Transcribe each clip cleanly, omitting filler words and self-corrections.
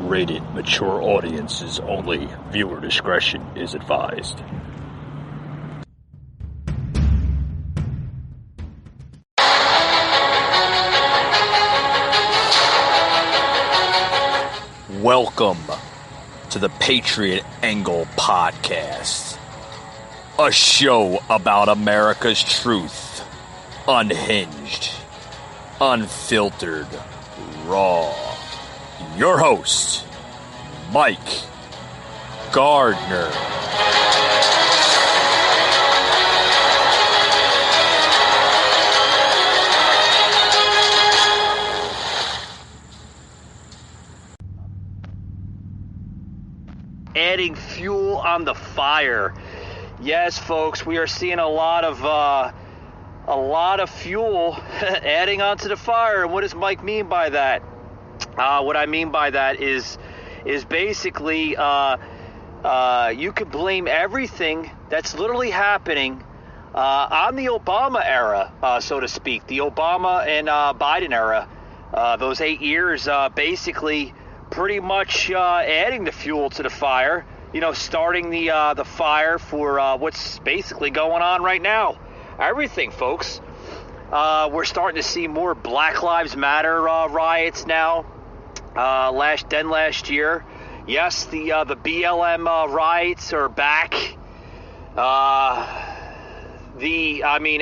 rated mature audiences only. Viewer discretion is advised. Welcome to the Patriot Angle Podcast, a show about America's truth, unhinged, unfiltered, raw. Your host, Mike Gardner. Adding fuel on the fire. Yes, folks, we are seeing a lot of fuel adding onto the fire. And what does Mike mean by that? What I mean by that is basically you could blame everything that's literally happening on the Obama era, so to speak, the Obama and Biden era. Those 8 years, basically, pretty much adding the fuel to the fire. You know, starting the fire for what's basically going on right now. Everything, folks. We're starting to see more Black Lives Matter riots now. Last year, yes, the BLM riots are back.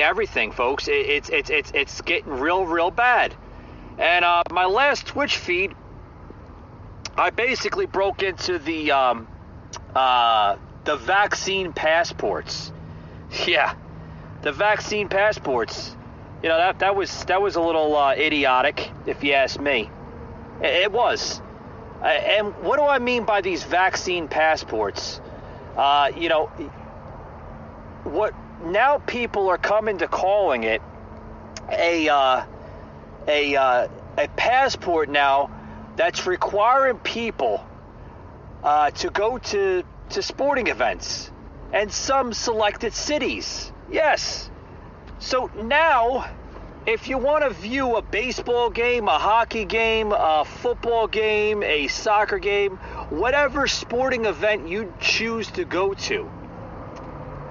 Everything, folks. It's getting real bad. And my last Twitch feed, I basically broke into the vaccine passports. Yeah, the vaccine passports. You know, that was a little idiotic, if you ask me. It was. And what do I mean by these vaccine passports? What now people are coming to calling it a passport now that's requiring people to go to sporting events and some selected cities. Yes. So now, if you want to view a baseball game, a hockey game, a football game, a soccer game, whatever sporting event you choose to go to,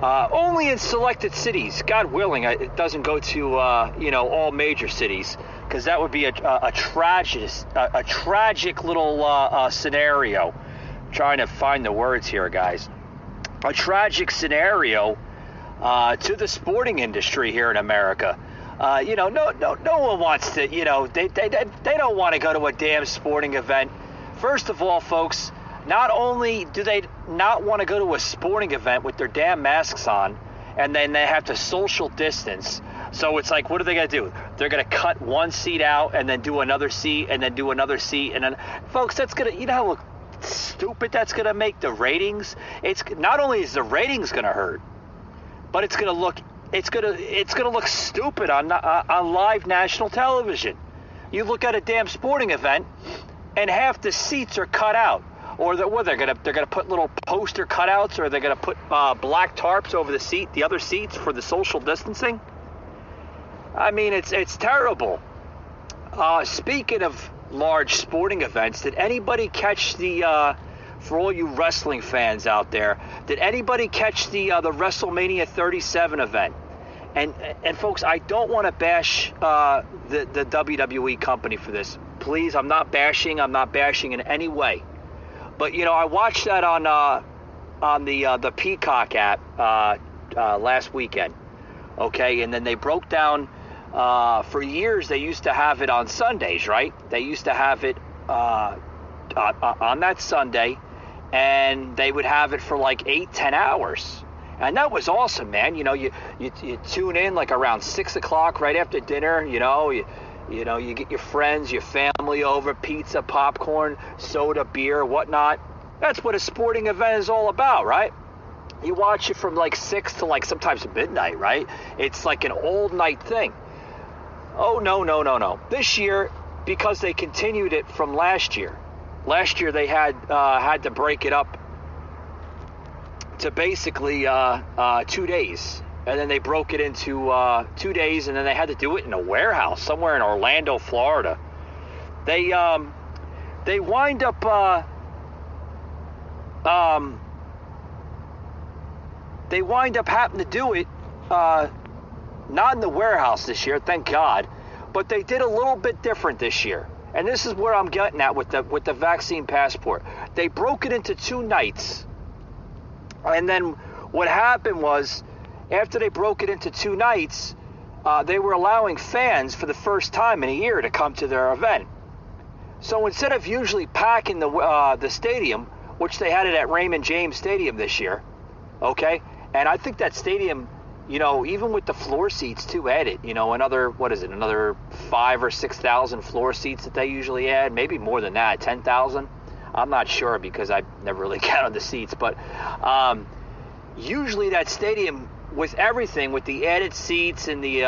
only in selected cities, God willing, it doesn't go to all major cities, because that would be a tragic little scenario. I'm trying to find the words here, guys. A tragic scenario to the sporting industry here in America. No one wants to, they don't want to go to a damn sporting event. First of all, folks, not only do they not want to go to a sporting event with their damn masks on, and then they have to social distance. So it's like, what are they going to do? They're going to cut one seat out and then do another seat and then do another seat. And then, folks, that's going to, how stupid that's going to make the ratings. It's not only is the ratings going to hurt, but it's going to look stupid on live national television. You look at a damn sporting event, and half the seats are cut out, or they're gonna put little poster cutouts, or they're gonna put black tarps over the other seats for the social distancing. I mean, it's terrible. Speaking of large sporting events, did anybody catch for all you wrestling fans out there, did anybody catch the WrestleMania 37 event? And folks, I don't want to bash the WWE company for this. Please, I'm not bashing in any way. But I watched that on the Peacock app last weekend. Okay, and then they broke down. For years, they used to have it on Sundays, right? They used to have it on that Sunday, and they would have it for like 8-10 hours. And that was awesome, man. You tune in like around 6 o'clock right after dinner. You get your friends, your family over, pizza, popcorn, soda, beer, whatnot. That's what a sporting event is all about, right? You watch it from like 6 to like sometimes midnight, right? It's like an all night thing. Oh, no. This year, because they continued it from last year. Last year they had to break it up to basically 2 days. And then they broke it into 2 days, and then they had to do it in a warehouse somewhere in Orlando, Florida. They They wind up having to do it not in the warehouse this year, thank God, but they did a little bit different this year. And this is where I'm getting at with the vaccine passport. They broke it into 2 nights. And then what happened was, after they broke it into 2 nights, they were allowing fans for the first time in a year to come to their event. So instead of usually packing the stadium, which they had it at Raymond James Stadium this year, okay? And I think that stadium, you know, even with the floor seats too added, you know, another 5,000 or 6,000 floor seats that they usually add, maybe more than that, 10,000. I'm not sure because I've never really counted the seats, but usually that stadium, with everything, with the added seats and the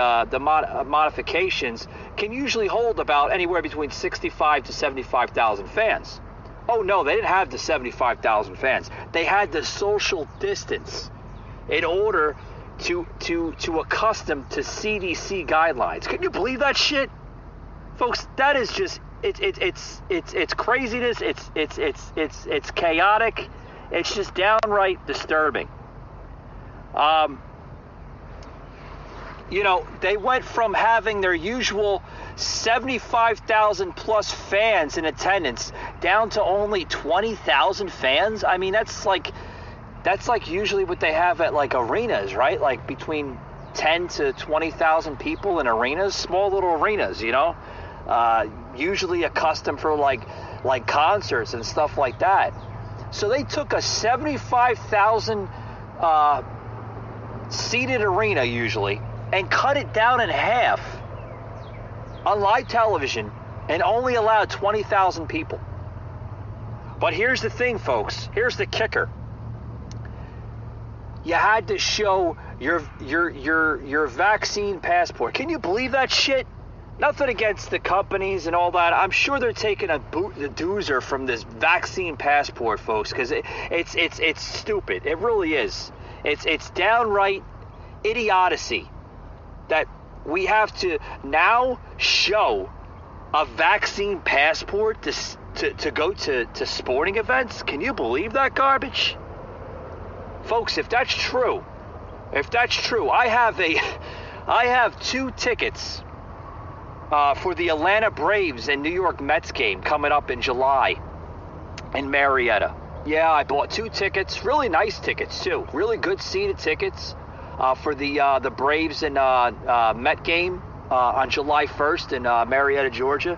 modifications, can usually hold about anywhere between 65 to 75,000 fans. Oh no, they didn't have the 75,000 fans. They had the social distance in order to accustom to CDC guidelines. Can you believe that shit, folks? That is just it's craziness. It's chaotic. It's just downright disturbing. You know, they went from having their usual 75,000 plus fans in attendance down to only 20,000 fans. I mean, that's like usually what they have at like arenas, right? Like between 10 to 20,000 people in arenas, small little arenas, you know, usually accustomed for like concerts and stuff like that. So they took a 75,000 seated arena usually and cut it down in half on live television and only allowed 20,000 people. But here's the thing, folks. Here's the kicker. You had to show your vaccine passport. Can you believe that shit? Nothing against the companies and all that. I'm sure they're taking the doozer from this vaccine passport, folks, because it's stupid. It really is. It's downright idiocy that we have to now show a vaccine passport to go to sporting events. Can you believe that garbage? Folks, if that's true, I have 2 tickets for the Atlanta Braves and New York Mets game coming up in July in Marietta. Yeah, I bought 2 tickets, really nice tickets too, really good seated tickets for the Braves and Met game on July 1st in Marietta, Georgia.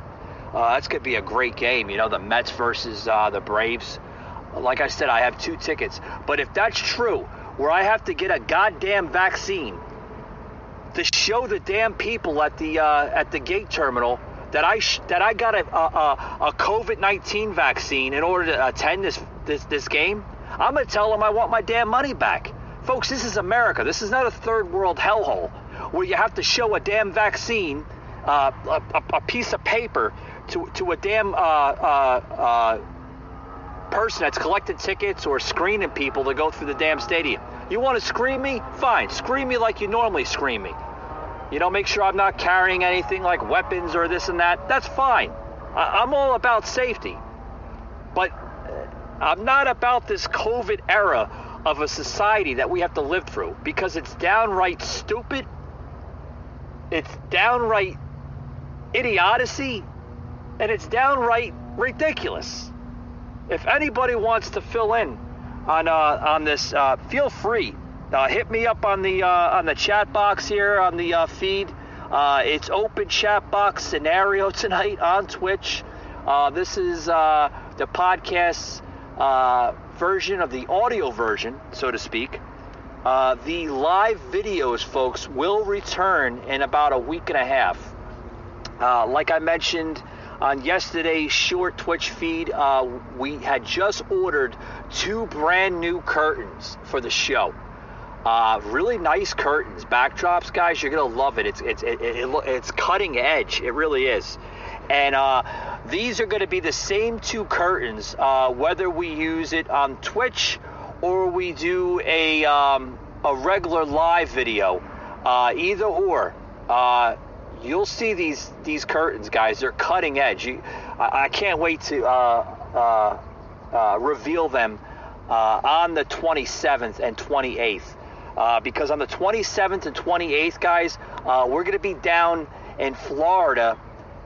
That's going to be a great game, you know, the Mets versus the Braves. Like I said, I have 2 tickets. But if that's true, where I have to get a goddamn vaccine to show the damn people at the gate terminal that I got a COVID-19 vaccine in order to attend this game, I'm going to tell them I want my damn money back. Folks, this is America. This is not a third world hellhole where you have to show a damn vaccine, a piece of paper to a damn person that's collecting tickets or screening people to go through the damn stadium. You want to screen me? Fine. Screen me like you normally screen me. You know, make sure I'm not carrying anything like weapons or this and that. That's fine. I'm all about safety. But I'm not about this COVID era of a society that we have to live through, because it's downright stupid. It's downright idiocy. And it's downright ridiculous. If anybody wants to fill in on this, feel free. Hit me up on the chat box here on the feed. It's open chat box scenario tonight on Twitch. This is the podcast version of the audio version, so to speak. The live videos, folks, will return in about a week and a half. Like I mentioned on yesterday's short Twitch feed, we had just ordered 2 brand new curtains for the show. Really nice curtains, backdrops, guys. You're gonna love it. It's cutting edge. It really is. And these are going to be the same 2 curtains, whether we use it on Twitch or we do a regular live video. Either or. you'll see these curtains, guys. They're cutting edge. I can't wait to reveal them on the 27th and 28th. Because on the 27th and 28th, guys, we're going to be down in Florida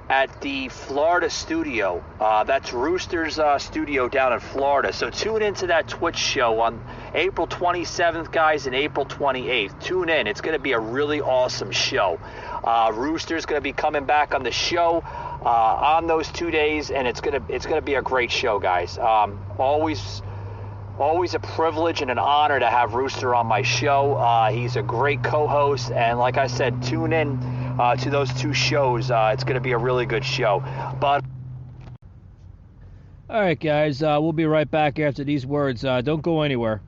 at the Florida studio. That's Rooster's studio down in Florida. So tune into that Twitch show on April 27th, guys, and April 28th. Tune in. It's going to be a really awesome show. Rooster's going to be coming back on the show on those 2 days, and it's going to be a great show, guys. Always a privilege and an honor to have Rooster on my show. He's a great co-host, and like I said, tune in to those 2 shows. It's going to be a really good show. But all right, guys, we'll be right back after these words. Don't go anywhere.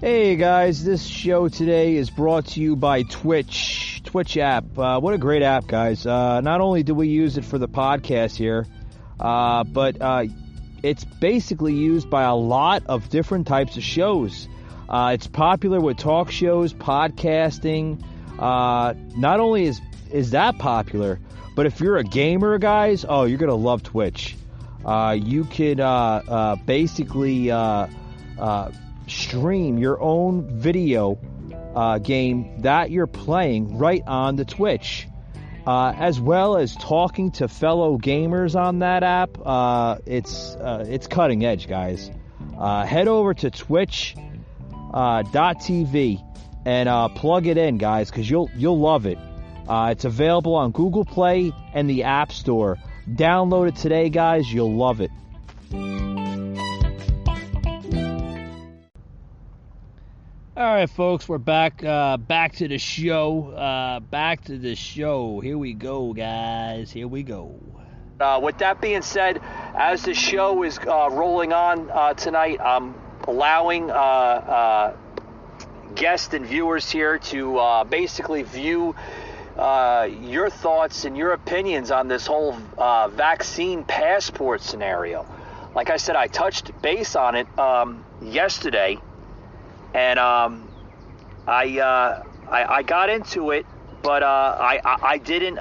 Hey guys, this show today is brought to you by Twitch app. What a great app, guys. Not only do we use it for the podcast here, but it's basically used by a lot of different types of shows. It's popular with talk shows, podcasting. Not only is that popular, but if you're a gamer, guys, oh, you're gonna love Twitch. You could basically stream your own video game that you're playing right on the Twitch, as well as talking to fellow gamers on that app. It's cutting edge, guys. Head over to twitch.tv and plug it in, guys, because you'll love it. It's available on Google Play and the App Store. Download it today, guys. You'll love it. All right, folks, we're back. Back to the show. Here we go, guys. Here we go. With that being said, as the show is rolling on tonight, I'm allowing guests and viewers here to basically view your thoughts and your opinions on this whole vaccine passport scenario. Like I said, I touched base on it yesterday. And I got into it, but I didn't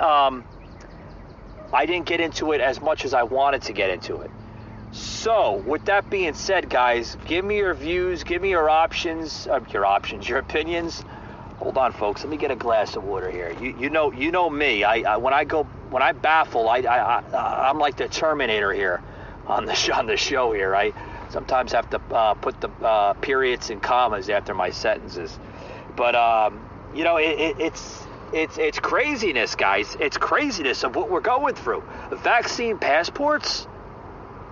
get into it as much as I wanted to get into it. So with that being said, guys, give me your views, give me your options, your opinions. Hold on, folks. Let me get a glass of water here. You know me. When I baffle, I'm like the Terminator here on the show here, right? Sometimes have to put the periods and commas after my sentences, but it's craziness, guys. It's craziness of what we're going through. Vaccine passports.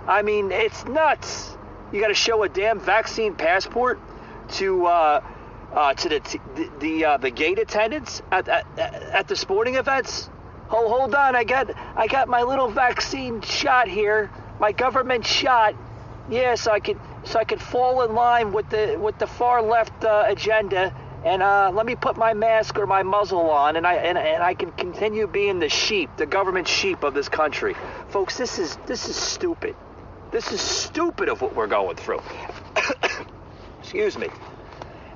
I mean, it's nuts. You got to show a damn vaccine passport to the gate attendants at the sporting events. Hold on, I got my little vaccine shot here, my government shot. Yeah, so I could fall in line with the far left agenda, and let me put my mask or my muzzle on, and I can continue being the government sheep of this country, folks. This is stupid. This is stupid of what we're going through. Excuse me.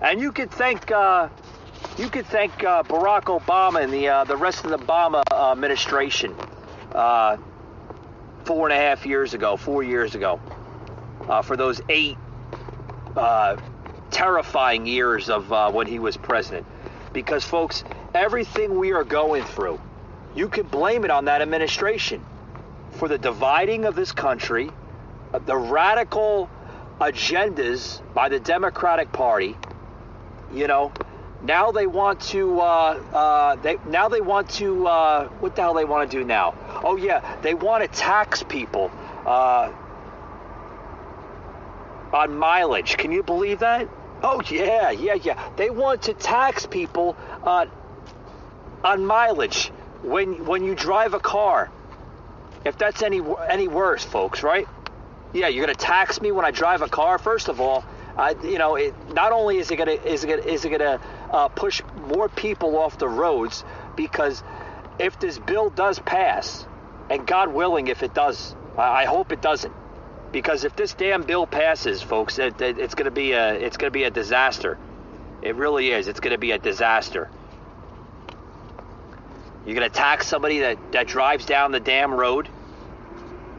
And you could thank Barack Obama and the rest of the Obama administration 4 years ago. For those 8 terrifying years of when he was president. Because, folks, everything we are going through, you can blame it on that administration for the dividing of this country, the radical agendas by the Democratic Party. You know, now they want to, what the hell they want to do now? Oh, yeah, they want to tax people on mileage. Can you believe that? Oh, yeah. They want to tax people on mileage when you drive a car. If that's any worse, folks, right? Yeah, you're going to tax me when I drive a car. First of all, not only is it going to push more people off the roads, because if this bill does pass, and God willing, if it does, I hope it doesn't. Because if this damn bill passes, folks, it's going to be a disaster. It really is. It's going to be a disaster. You're going to tax somebody that drives down the damn road?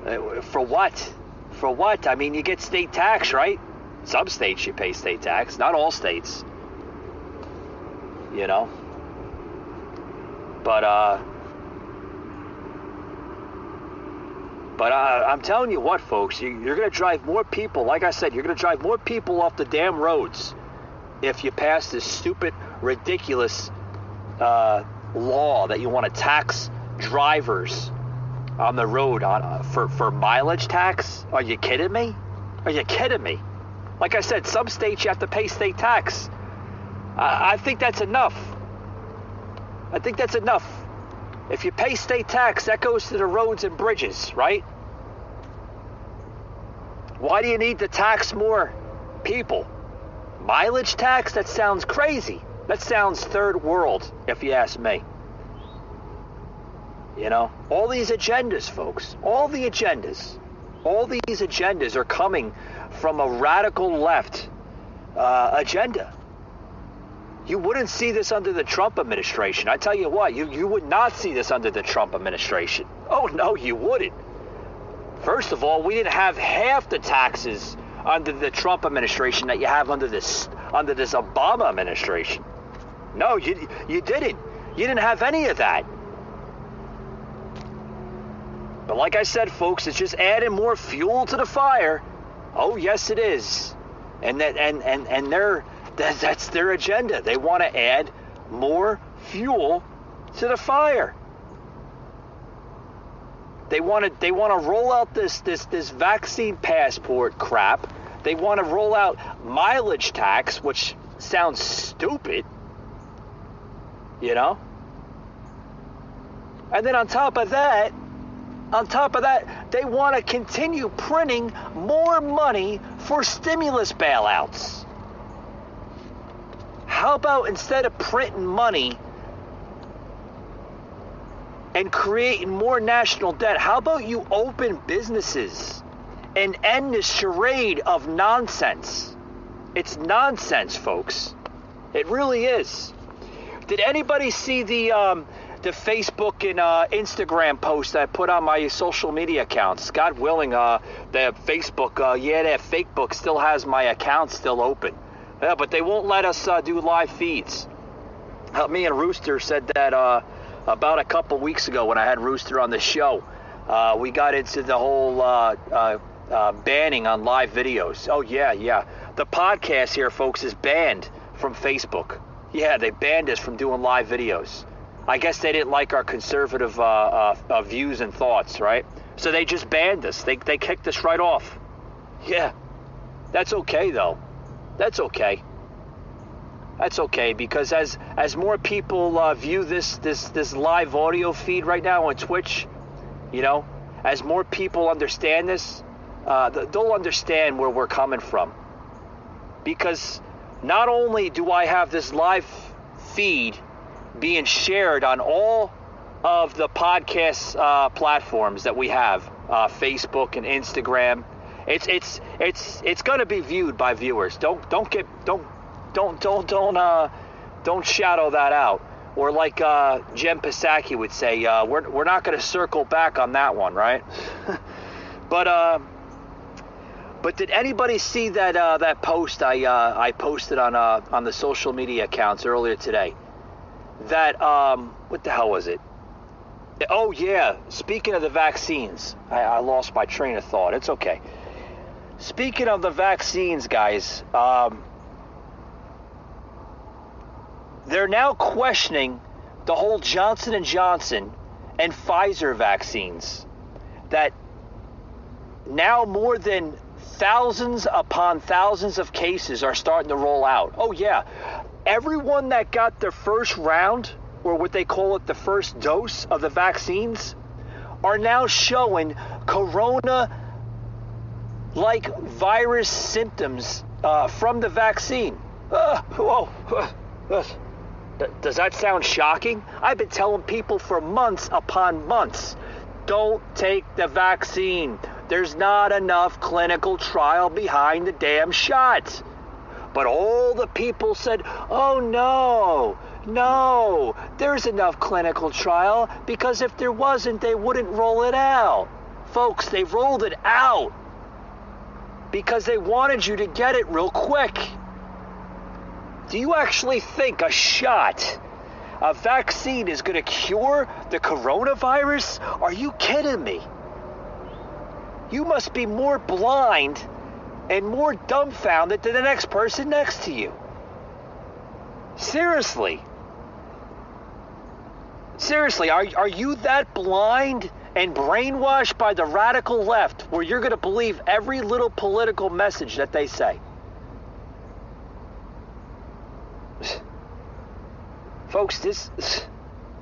For what? For what? I mean, you get state tax, right? Some states you pay state tax, not all states. You know? But I'm telling you what, folks, you're going to drive more people, like I said, you're going to drive more people off the damn roads if you pass this stupid, ridiculous law that you want to tax drivers on the road for mileage tax. Are you kidding me? Are you kidding me? Like I said, some states you have to pay state tax. I think that's enough. I think that's enough. If you pay state tax, that goes to the roads and bridges, right? Why do you need to tax more people? Mileage tax? That sounds crazy. That sounds third world, if you ask me. You know, all these agendas, folks, all these agendas are coming from a radical left agenda. You wouldn't see this under the Trump administration. I tell you what, you would not see this under the Trump administration. Oh, no, you wouldn't. First of all, we didn't have half the taxes under the Trump administration that you have under this Obama administration. No, you didn't. You didn't have any of that. But like I said, folks, it's just adding more fuel to the fire. Oh, yes, it is. And that's their agenda. They want to add more fuel to the fire. They want to roll out this vaccine passport crap. They want to roll out mileage tax, which sounds stupid. You know? And then on top of that, they want to continue printing more money for stimulus bailouts. How about instead of printing money and creating more national debt, how about you open businesses and end this charade of nonsense? It's nonsense, folks. It really is. Did anybody see the Facebook and Instagram post I put on my social media accounts? God willing, the Facebook, that fake book still has my account still open. Yeah, but they won't let us do live feeds. Me and Rooster said that about a couple weeks ago when I had Rooster on the show. We got into the whole banning on live videos. Oh, yeah. The podcast here, folks, is banned from Facebook. Yeah, they banned us from doing live videos. I guess they didn't like our conservative views and thoughts, right? So they just banned us. They kicked us right off. Yeah, that's okay, though. That's okay. That's okay, because as more people view this live audio feed right now on Twitch, you know, as more people understand this, they'll understand where we're coming from. Because not only do I have this live feed being shared on all of the podcast platforms that we have, Facebook and Instagram, it's going to be viewed by viewers. Don't shadow that out. Or like Jen Psaki would say, we're not going to circle back on that one, right? But did anybody see that post I posted on the social media accounts earlier today? That what the hell was it? Oh yeah, speaking of the vaccines, I lost my train of thought. It's okay. Speaking of the vaccines, guys, they're now questioning the whole Johnson & Johnson and Pfizer vaccines. That now more than thousands upon thousands of cases are starting to roll out. Oh, yeah. Everyone that got their first round, or what they call it, the first dose of the vaccines, are now showing corona-like virus symptoms from the vaccine. Does that sound shocking? I've been telling people for months upon months, don't take the vaccine. There's not enough clinical trial behind the damn shot. But all the people said, oh no, there's enough clinical trial, because if there wasn't, they wouldn't roll it out. Folks, they rolled it out because they wanted you to get it real quick. Do you actually think a shot, a vaccine, is going to cure the coronavirus? Are you kidding me? You must be more blind and more dumbfounded than the next person next to you. Seriously, are you that blind and brainwashed by the radical left where you're going to believe every little political message that they say? Folks,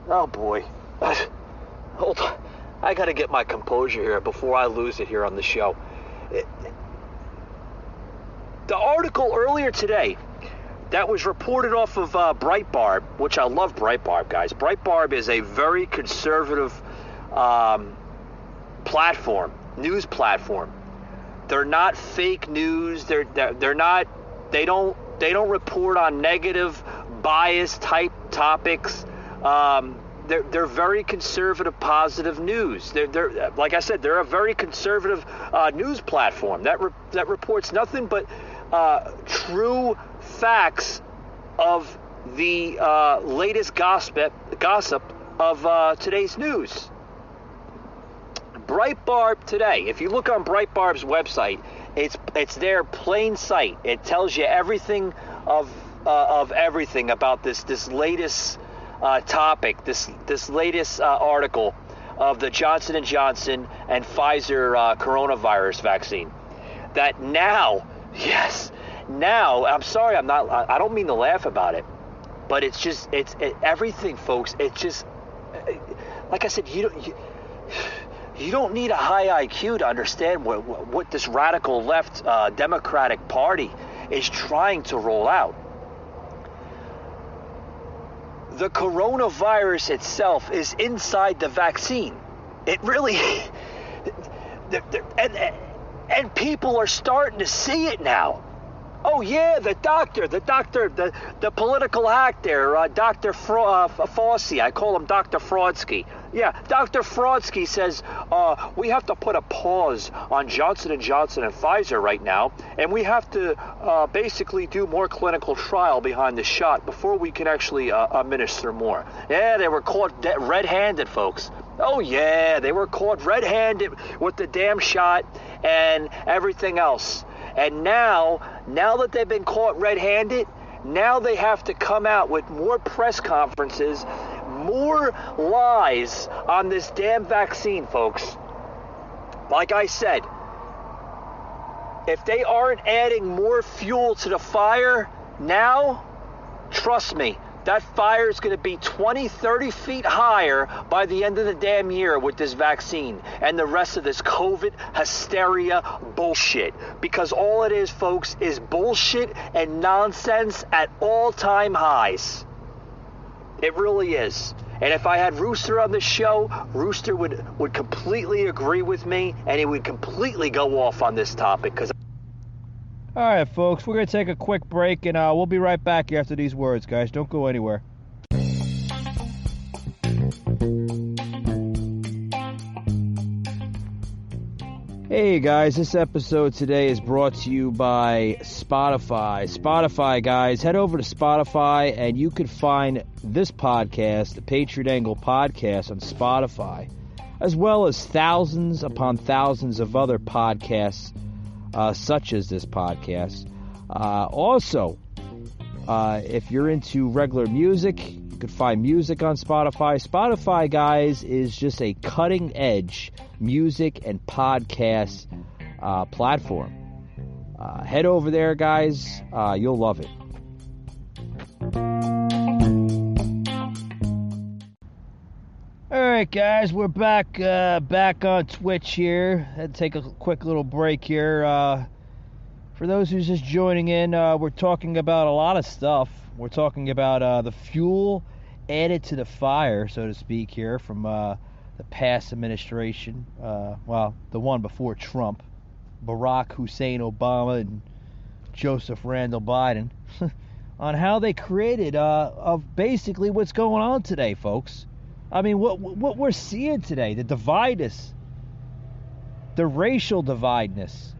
oh boy. Hold on. I got to get my composure here before I lose it here on the show. The article earlier today that was reported off of Breitbart, which I love Breitbart, guys. Breitbart is a very conservative platform, news platform. They're not fake news. They don't report on negative, bias type topics. They're very conservative, positive news. They're like I said, they're a very conservative news platform that reports nothing but true facts of the latest gossip of today's news. Breitbart today, if you look on Breitbart's website, it's there, plain sight. It tells you everything of everything about this latest topic, this latest article of the Johnson & Johnson and Pfizer coronavirus vaccine. That now, I'm sorry, I don't mean to laugh about it, but it's everything, folks. It's just, like I said, you don't need a high IQ to understand what this radical left Democratic Party is trying to roll out. The coronavirus itself is inside the vaccine. It really, and people are starting to see it now. Oh yeah, the political hack there, Dr. Fauci. I call him Dr. Fraudsky. Yeah, Dr. Fraudsky says we have to put a pause on Johnson & Johnson and Pfizer right now, and we have to basically do more clinical trial behind the shot before we can actually administer more. Yeah, they were caught red-handed, folks. Oh yeah, they were caught red-handed with the damn shot and everything else. And now that they've been caught red-handed, now they have to come out with more press conferences, more lies on this damn vaccine, folks. Like I said, if they aren't adding more fuel to the fire now, trust me, that fire is going to be 20, 30 feet higher by the end of the damn year with this vaccine and the rest of this COVID hysteria bullshit. Because all it is, folks, is bullshit and nonsense at all-time highs. It really is. And if I had Rooster on the show, Rooster would completely agree with me, and he would completely go off on this topic. All right, folks, we're going to take a quick break, and we'll be right back after these words, guys. Don't go anywhere. Hey, guys, this episode today is brought to you by Spotify. Spotify, guys, head over to Spotify, and you can find this podcast, the Patriot Angle Podcast, on Spotify, as well as thousands upon thousands of other podcasts, such as this podcast. Also, if you're into regular music, you can find music on Spotify. Spotify, guys, is just a cutting-edge music and podcast platform. Head over there, guys. You'll love it. All right, guys, we're back on Twitch here. Had to take a quick little break here. For those who's just joining in, we're talking about a lot of stuff. We're talking about the fuel added to the fire, so to speak, here from the past administration, well, the one before Trump, Barack Hussein Obama and Joseph Randall Biden, on how they created of basically what's going on today, folks. I mean, what we're seeing today, the dividedness, the racial divideness,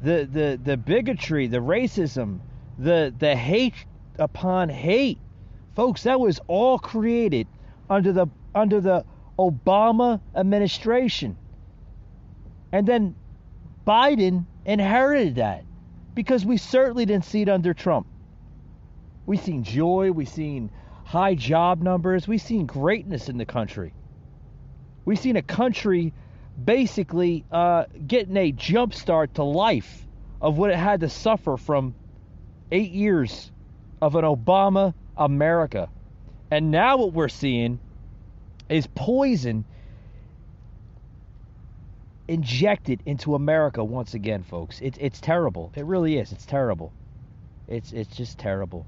the bigotry, the racism, the hate upon hate, folks, that was all created under the Obama administration. And then Biden inherited that, because we certainly didn't see it under Trump. We've seen joy, we've seen high job numbers, we've seen greatness in the country. We've seen a country basically getting a jump start to life of what it had to suffer from 8 years of an Obama America. And now what we're seeing is poison injected into America once again, folks. It's terrible. It really is. It's terrible. It's just terrible.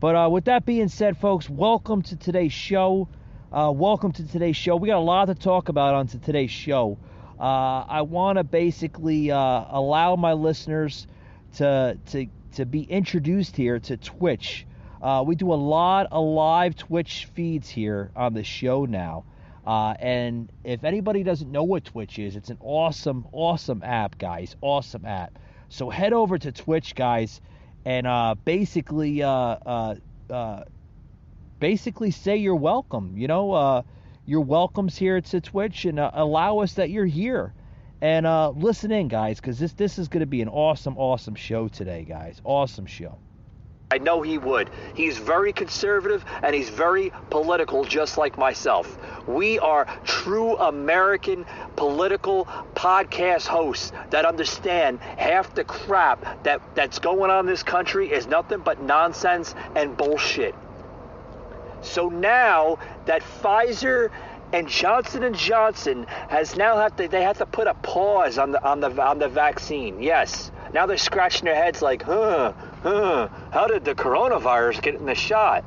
But with that being said, folks, welcome to today's show. Welcome to today's show. We got a lot to talk about on today's show. I want to basically allow my listeners to be introduced here to Twitch. We do a lot of live Twitch feeds here on the show now. And if anybody doesn't know what Twitch is, it's an awesome, awesome app, guys. Awesome app. So head over to Twitch, guys, and basically say you're welcome. You know, you're welcomes here to Twitch, and allow us that you're here. And listen in, guys, because this is going to be an awesome, awesome show today, guys. Awesome show. I know he would. He's very conservative and he's very political, just like myself. We are true American political podcast hosts that understand half the crap that's going on in this country is nothing but nonsense and bullshit. So now that Pfizer and Johnson & Johnson they have to put a pause on the vaccine. Yes. Now they're scratching their heads like, how did the coronavirus get in the shot?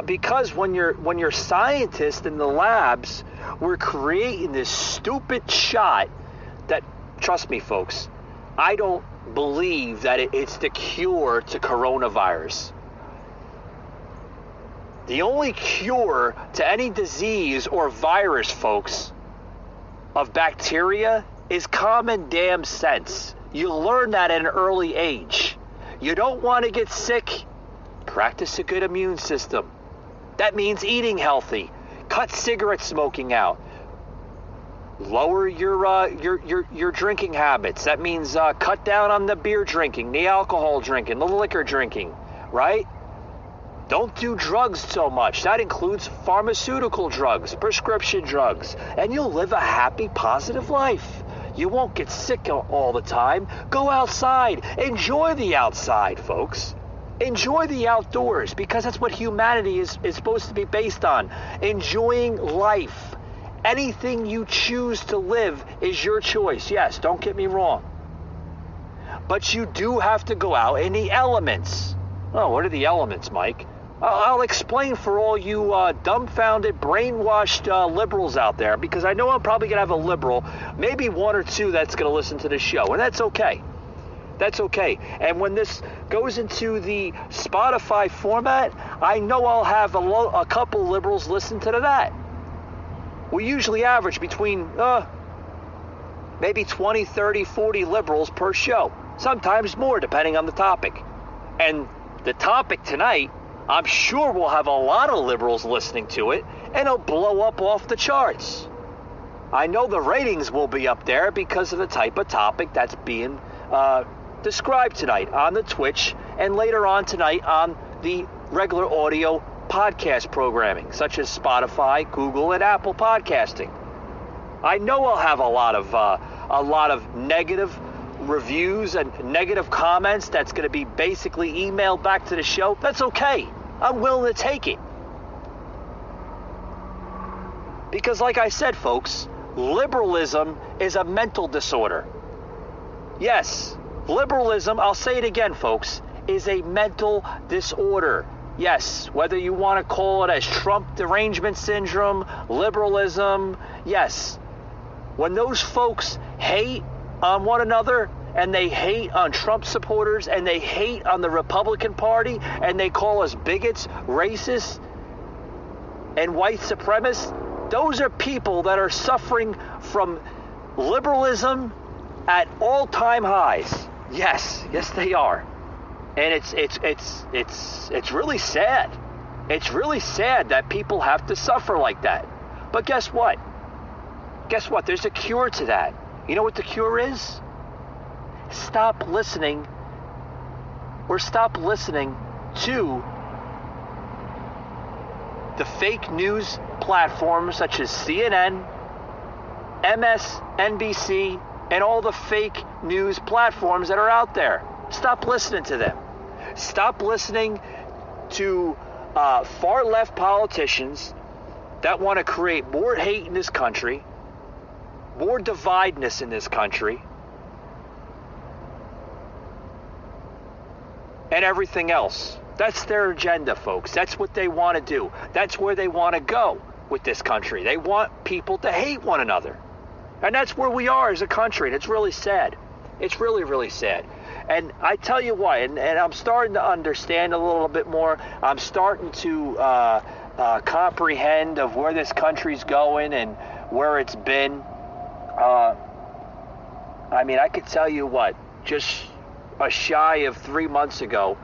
Because when you're scientists in the labs, we're creating this stupid shot that, trust me, folks, I don't believe that it's the cure to coronavirus. The only cure to any disease or virus, folks, of bacteria is common damn sense. You learn that at an early age. You don't want to get sick? Practice a good immune system. That means eating healthy. Cut cigarette smoking out. Lower your drinking habits. That means cut down on the beer drinking, the alcohol drinking, the liquor drinking, right? Don't do drugs so much. That includes pharmaceutical drugs, prescription drugs, and you'll live a happy, positive life. You won't get sick all the time. Go outside. Enjoy the outside, folks. Enjoy the outdoors, because that's what humanity is supposed to be based on. Enjoying life. Anything you choose to live is your choice. Yes, don't get me wrong. But you do have to go out in the elements. Oh, what are the elements, Mike? I'll explain for all you dumbfounded, brainwashed liberals out there, because I know I'm probably going to have a liberal, maybe one or two that's going to listen to this show, and that's okay. That's okay. And when this goes into the Spotify format, I know I'll have a couple liberals listen to that. We usually average between maybe 20, 30, 40 liberals per show, sometimes more depending on the topic. And the topic tonight, I'm sure we'll have a lot of liberals listening to it, and it'll blow up off the charts. I know the ratings will be up there because of the type of topic that's being described tonight on the Twitch, and later on tonight on the regular audio podcast programming, such as Spotify, Google, and Apple podcasting. I know I'll have a lot of negative reviews and negative comments that's going to be basically emailed back to the show. That's okay. I'm willing to take it. Because like I said, folks, liberalism is a mental disorder. Yes, liberalism, I'll say it again, folks, is a mental disorder. Yes, whether you want to call it as Trump derangement syndrome, liberalism, yes. When those folks hate on one another, and they hate on Trump supporters, and they hate on the Republican Party, and they call us bigots, racists, and white supremacists, those are people that are suffering from liberalism at all-time highs. Yes, they are. And it's really sad. It's really sad that people have to suffer like that. But guess what? There's a cure to that. You know what the cure is? Stop listening to the fake news platforms such as CNN, MSNBC, and all the fake news platforms that are out there. Stop listening to them. Stop listening to far left politicians that want to create more hate in this country, more divideness in this country, and everything else. That's their agenda, folks. That's what they want to do. That's where they want to go with this country. They want people to hate one another. And that's where we are as a country. And it's really sad. It's really, really sad. And I tell you what, and I'm starting to understand a little bit more. I'm starting to comprehend of where this country's going and where it's been. I mean, I could tell you what, just a shy of 3 months ago,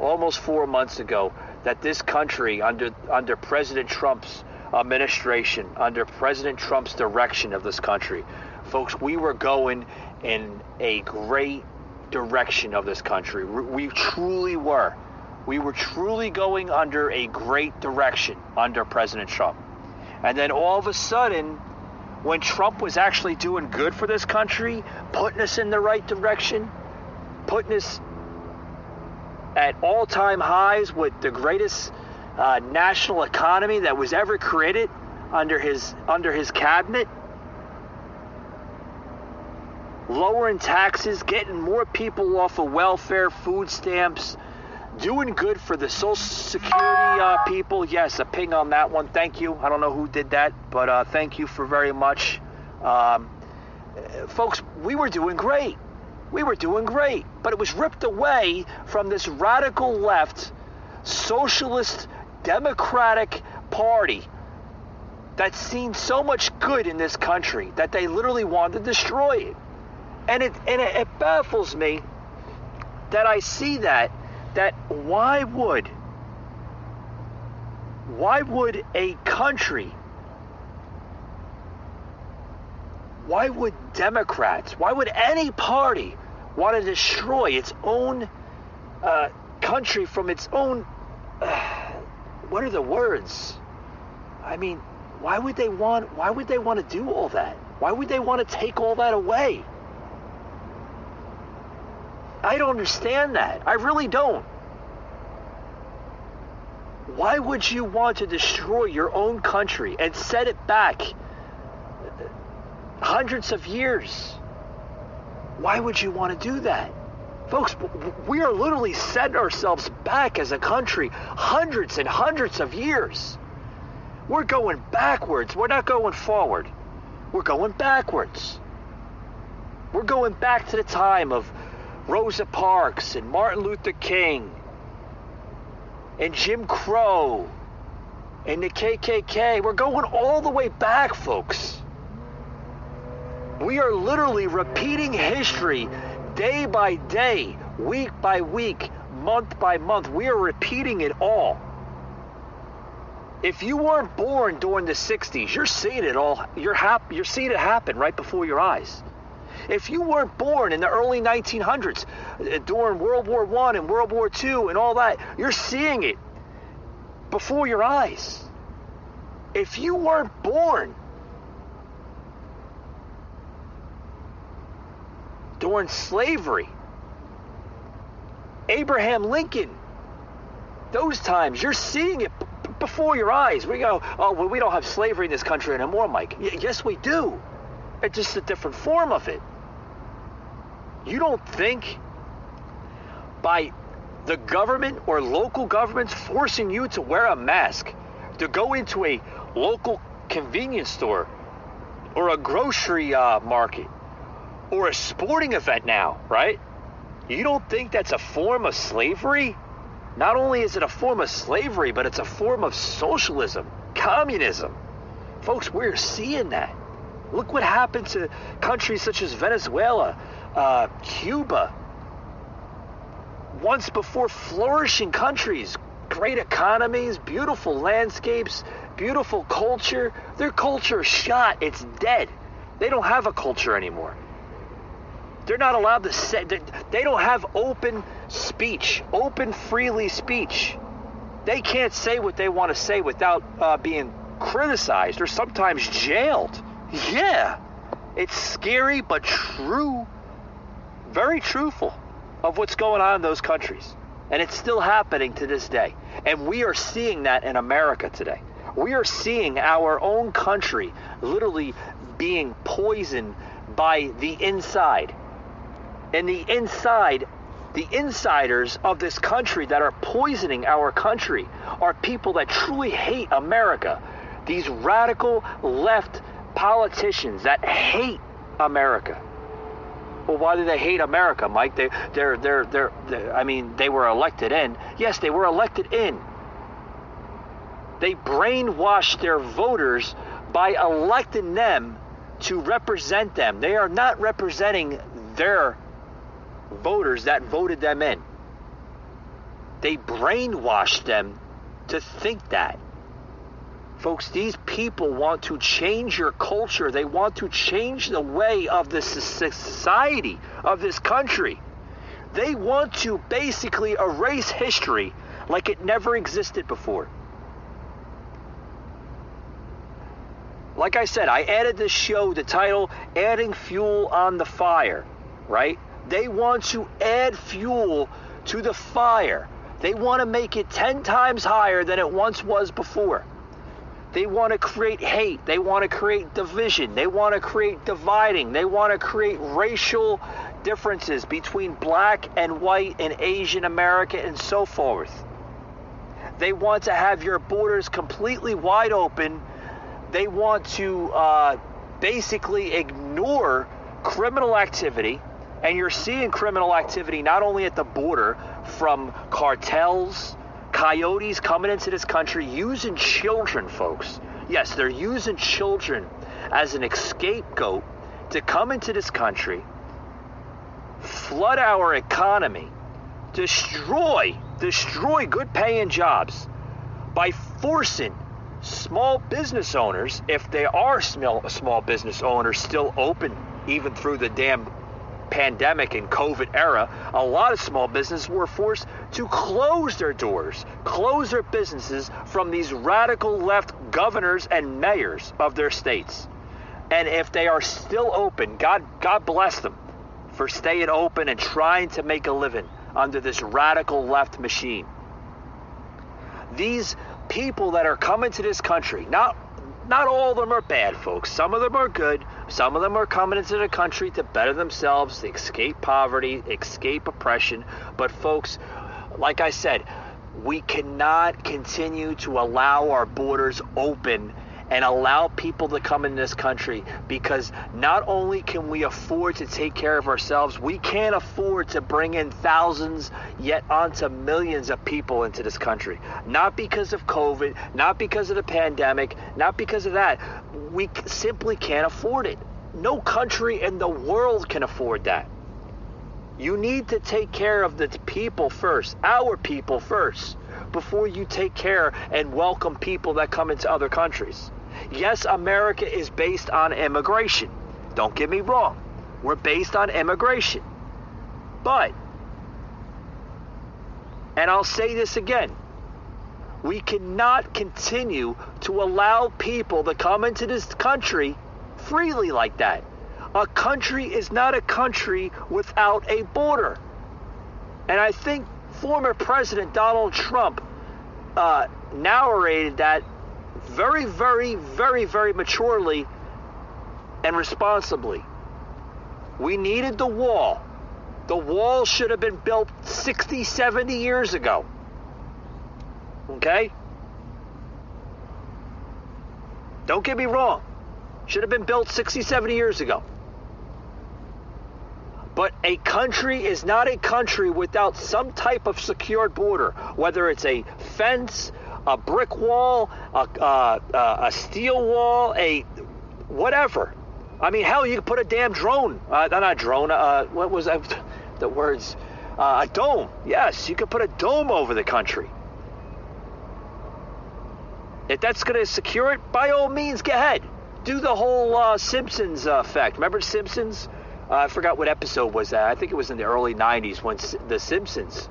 almost 4 months ago, that this country, under President Trump's administration, under President Trump's direction of this country, folks, we were going in a great direction of this country. We truly were. We were truly going under a great direction under President Trump. And then all of a sudden, when Trump was actually doing good for this country, putting us in the right direction, putting us at all-time highs with the greatest national economy that was ever created under his cabinet, lowering taxes, getting more people off of welfare, food stamps, doing good for the Social Security people. Yes, a ping on that one. Thank you. I don't know who did that, but thank you for very much. Folks, we were doing great. But it was ripped away from this radical left, socialist, democratic party that's seen so much good in this country that they literally wanted to destroy it. And it baffles me that I see that why would a country, why would Democrats, why would any party want to destroy its own country from its own, what are the words? I mean, why would they want to do all that? Why would they want to take all that away? I don't understand that. I really don't. Why would you want to destroy your own country and set it back hundreds of years? Why would you want to do that? Folks, we are literally setting ourselves back as a country hundreds and hundreds of years. We're going backwards. We're not going forward. We're going backwards. We're going back to the time of Rosa Parks and Martin Luther King and Jim Crow and the KKK. We're going all the way back, folks. We are literally repeating history day by day, week by week, month by month. We are repeating it all. If you weren't born during the 60s, you're seeing it all. You're seeing it happen right before your eyes. If you weren't born in the early 1900s, during World War I and World War II and all that, you're seeing it before your eyes. If you weren't born during slavery, Abraham Lincoln, those times, you're seeing it before your eyes. We go, oh, well, we don't have slavery in this country anymore, Mike. Yes, we do. It's just a different form of it. You don't think by The government or local governments forcing you to wear a mask, to go into a local convenience store or a grocery market or a sporting event now, right? You don't think that's a form of slavery? Not only is it a form of slavery, but it's a form of socialism, communism. Folks, we're seeing that. Look what happened to countries such as Venezuela, Cuba. Once before flourishing countries, great economies, beautiful landscapes, beautiful culture. Their culture is shot. It's dead. They don't have a culture anymore. They're not allowed to say, they don't have open speech, open freely speech. They can't say what they want to say without being criticized or sometimes jailed. Yeah, it's scary but true, very truthful of what's going on in those countries. And it's still happening to this day. And we are seeing that in America today. We are seeing our own country literally being poisoned by the inside. And the inside, the insiders of this country that are poisoning our country are people that truly hate America. These radical left politicians that hate America. Well, why do they hate America, Mike? I mean, they were elected in. Yes, they were elected in. They brainwashed their voters by electing them to represent them. They are not representing their voters that voted them in. They brainwashed them to think that. Folks, these people want to change your culture. They want to change the way of this society, of this country. They want to basically erase history like it never existed before. Like I said, I added this show, the title, Adding Fuel on the Fire, right? They want to add fuel to the fire. They want to make it 10 times higher than it once was before. They want to create hate. They want to create division. They want to create dividing. They want to create racial differences between black and white and Asian American and so forth. They want to have your borders completely wide open. They want to basically ignore criminal activity. And you're seeing criminal activity not only at the border from cartels, coyotes coming into this country using children, folks. Yes, they're using children as an scapegoat to come into this country, flood our economy, destroy good paying jobs by forcing small business owners, if they are small business owners still open even through the damn pandemic and COVID era, a lot of small businesses were forced to close their doors, close their businesses from these radical left governors and mayors of their states. And if they are still open, God bless them for staying open and trying to make a living under this radical left machine. These people that are coming to this country, not all of them are bad, folks. Some of them are good. Some of them are coming into the country to better themselves, to escape poverty, escape oppression. But folks, like I said, we cannot continue to allow our borders open and allow people to come in this country, because not only can we afford to take care of ourselves, we can't afford to bring in thousands yet onto millions of people into this country. Not because of COVID, not because of the pandemic, not because of that. We simply can't afford it. No country in the world can afford that. You need to take care of the people first, our people first, before you take care and welcome people that come into other countries. Yes, America is based on immigration. Don't get me wrong. We're based on immigration. But, and I'll say this again, we cannot continue to allow people to come into this country freely like that. A country is not a country without a border. And I think former President Donald Trump narrated that very, very, very, very maturely and responsibly. We needed the wall. The wall should have been built 60, 70 years ago. Okay? Don't get me wrong. Should have been built 60, 70 years ago. But a country is not a country without some type of secured border, whether it's a fence, a brick wall, a steel wall, a whatever. I mean, hell, you could put a damn drone. Not drone. What was that? The words? A dome. Yes, you could put a dome over the country. If that's going to secure it, by all means, go ahead. Do the whole Simpsons effect. Remember Simpsons? I forgot what episode was that. I think it was in the early 90s when The Simpsons.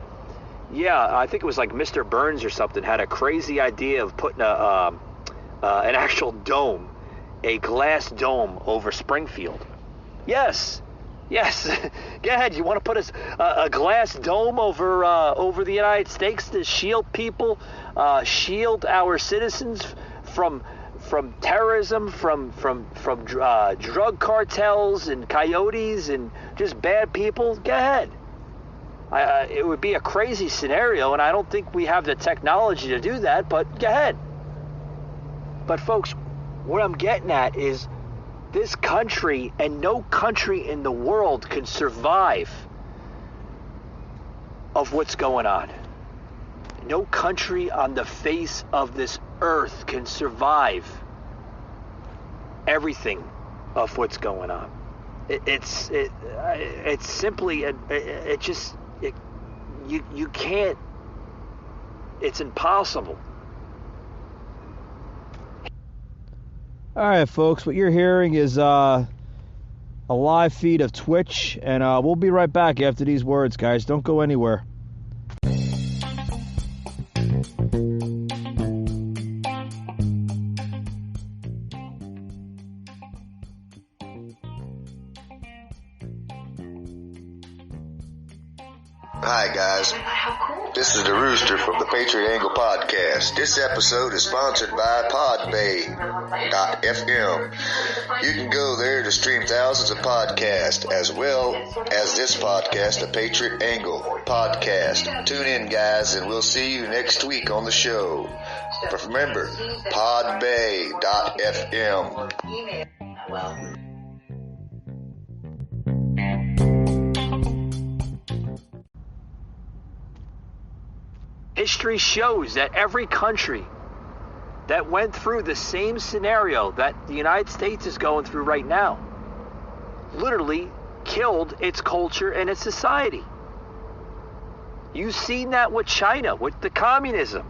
Yeah, I think it was like Mr. Burns or something had a crazy idea of putting an actual dome, a glass dome over Springfield. Yes. Go ahead. You want to put a glass dome over the United States to shield people, shield our citizens from terrorism, from drug cartels and coyotes and just bad people? Go ahead. It would be a crazy scenario, and I don't think we have the technology to do that, but go ahead. But folks, what I'm getting at is this country and no country in the world can survive of what's going on. No country on the face of this earth can survive everything of what's going on. It's simply you can't. It's impossible. All right, folks, what you're hearing is a live feed of Twitch, and we'll be right back after these words, guys. Don't go anywhere. Hi guys, this is the Rooster from the Patriot Angle Podcast. This episode is sponsored by Podbay.fm. You can go there to stream thousands of podcasts as well as this podcast, the Patriot Angle Podcast. Tune in guys, and we'll see you next week on the show. But remember, Podbay.fm. History shows that every country that went through the same scenario that the United States is going through right now literally killed its culture and its society. You've seen that with China, with the communism.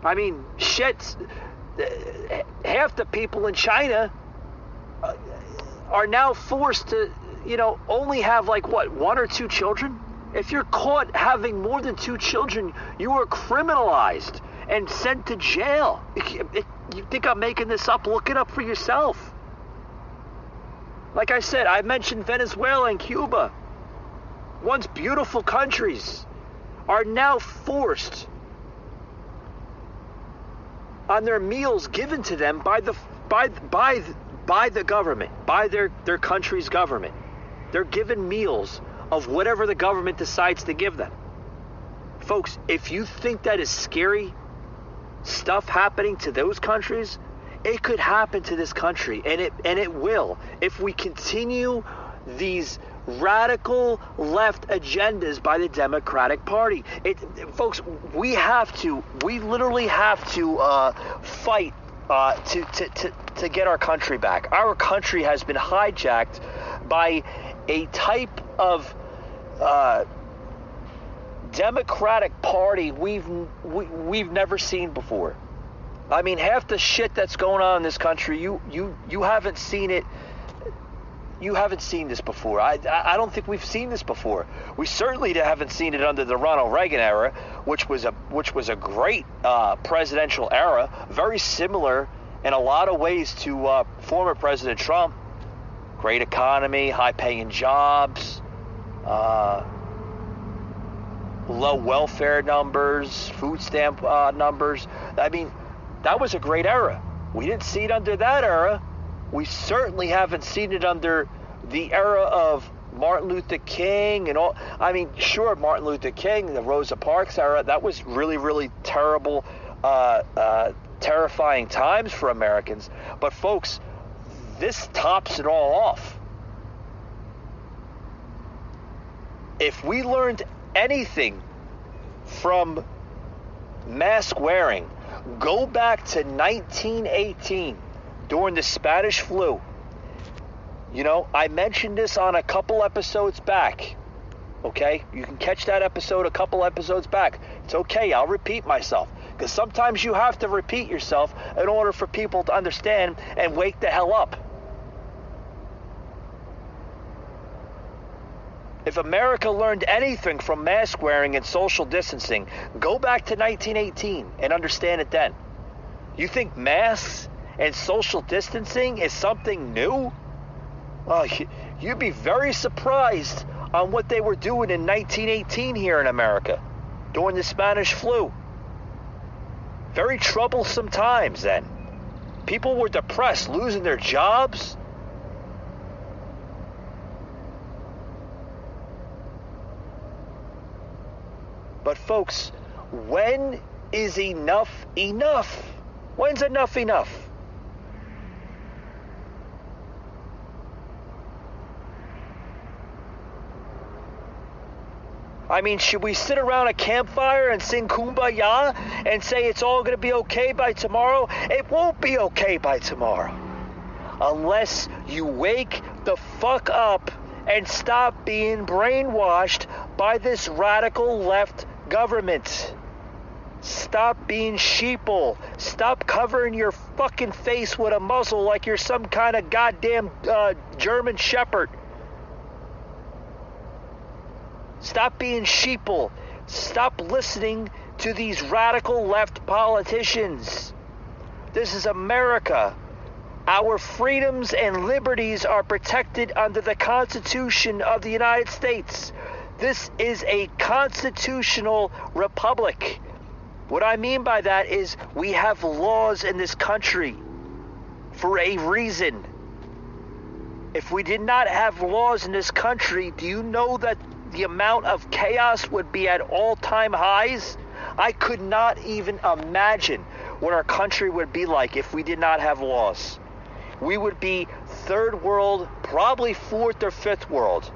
I mean, shit, half the people in China are now forced to, only have like, what, 1 or 2 children? If you're caught having more than 2 children, you are criminalized and sent to jail. You think I'm making this up? Look it up for yourself. Like I said, I mentioned Venezuela and Cuba. Once beautiful countries are now forced on their meals given to them by the government, by their country's government. They're given meals of whatever the government decides to give them. Folks, if you think that is scary stuff happening to those countries, it could happen to this country, and it will, if we continue these radical left agendas by the Democratic Party. Folks, we literally have to fight to get our country back. Our country has been hijacked by a type of Democratic Party we've never seen before. I mean, half the shit that's going on in this country, you haven't seen it. You haven't seen this before. I don't think we've seen this before. We certainly haven't seen it under the Ronald Reagan era, which was a great presidential era, very similar in a lot of ways to former President Trump. Great economy, high-paying jobs, low welfare numbers, food stamp numbers. I mean, that was a great era. We didn't see it under that era. We certainly haven't seen it under the era of Martin Luther King and all. I mean, sure, Martin Luther King, the Rosa Parks era, that was really, really terrible, terrifying times for Americans. But folks, this tops it all off. If we learned anything from mask wearing, go back to 1918 during the Spanish flu. You know, I mentioned this on a couple episodes back. Okay? You can catch that episode a couple episodes back. It's okay. I'll repeat myself. Because sometimes you have to repeat yourself in order for people to understand and wake the hell up. If America learned anything from mask wearing and social distancing, go back to 1918 and understand it then. You think masks and social distancing is something new? You'd be very surprised on what they were doing in 1918 here in America during the Spanish flu. Very troublesome times then. People were depressed, losing their jobs. But folks, when is enough enough? When's enough enough? I mean, should we sit around a campfire and sing Kumbaya and say it's all going to be okay by tomorrow? It won't be okay by tomorrow. Unless you wake the fuck up and stop being brainwashed by this radical left government. Stop being sheeple. Stop covering your fucking face with a muzzle like you're some kind of goddamn German shepherd. Stop being sheeple. Stop listening to these radical left politicians. This is America. Our freedoms and liberties are protected under the Constitution of the United States. This is a constitutional republic. What I mean by that is we have laws in this country for a reason. If we did not have laws in this country, do you know that the amount of chaos would be at all-time highs? I could not even imagine what our country would be like if we did not have laws. We would be third world, probably fourth or fifth world.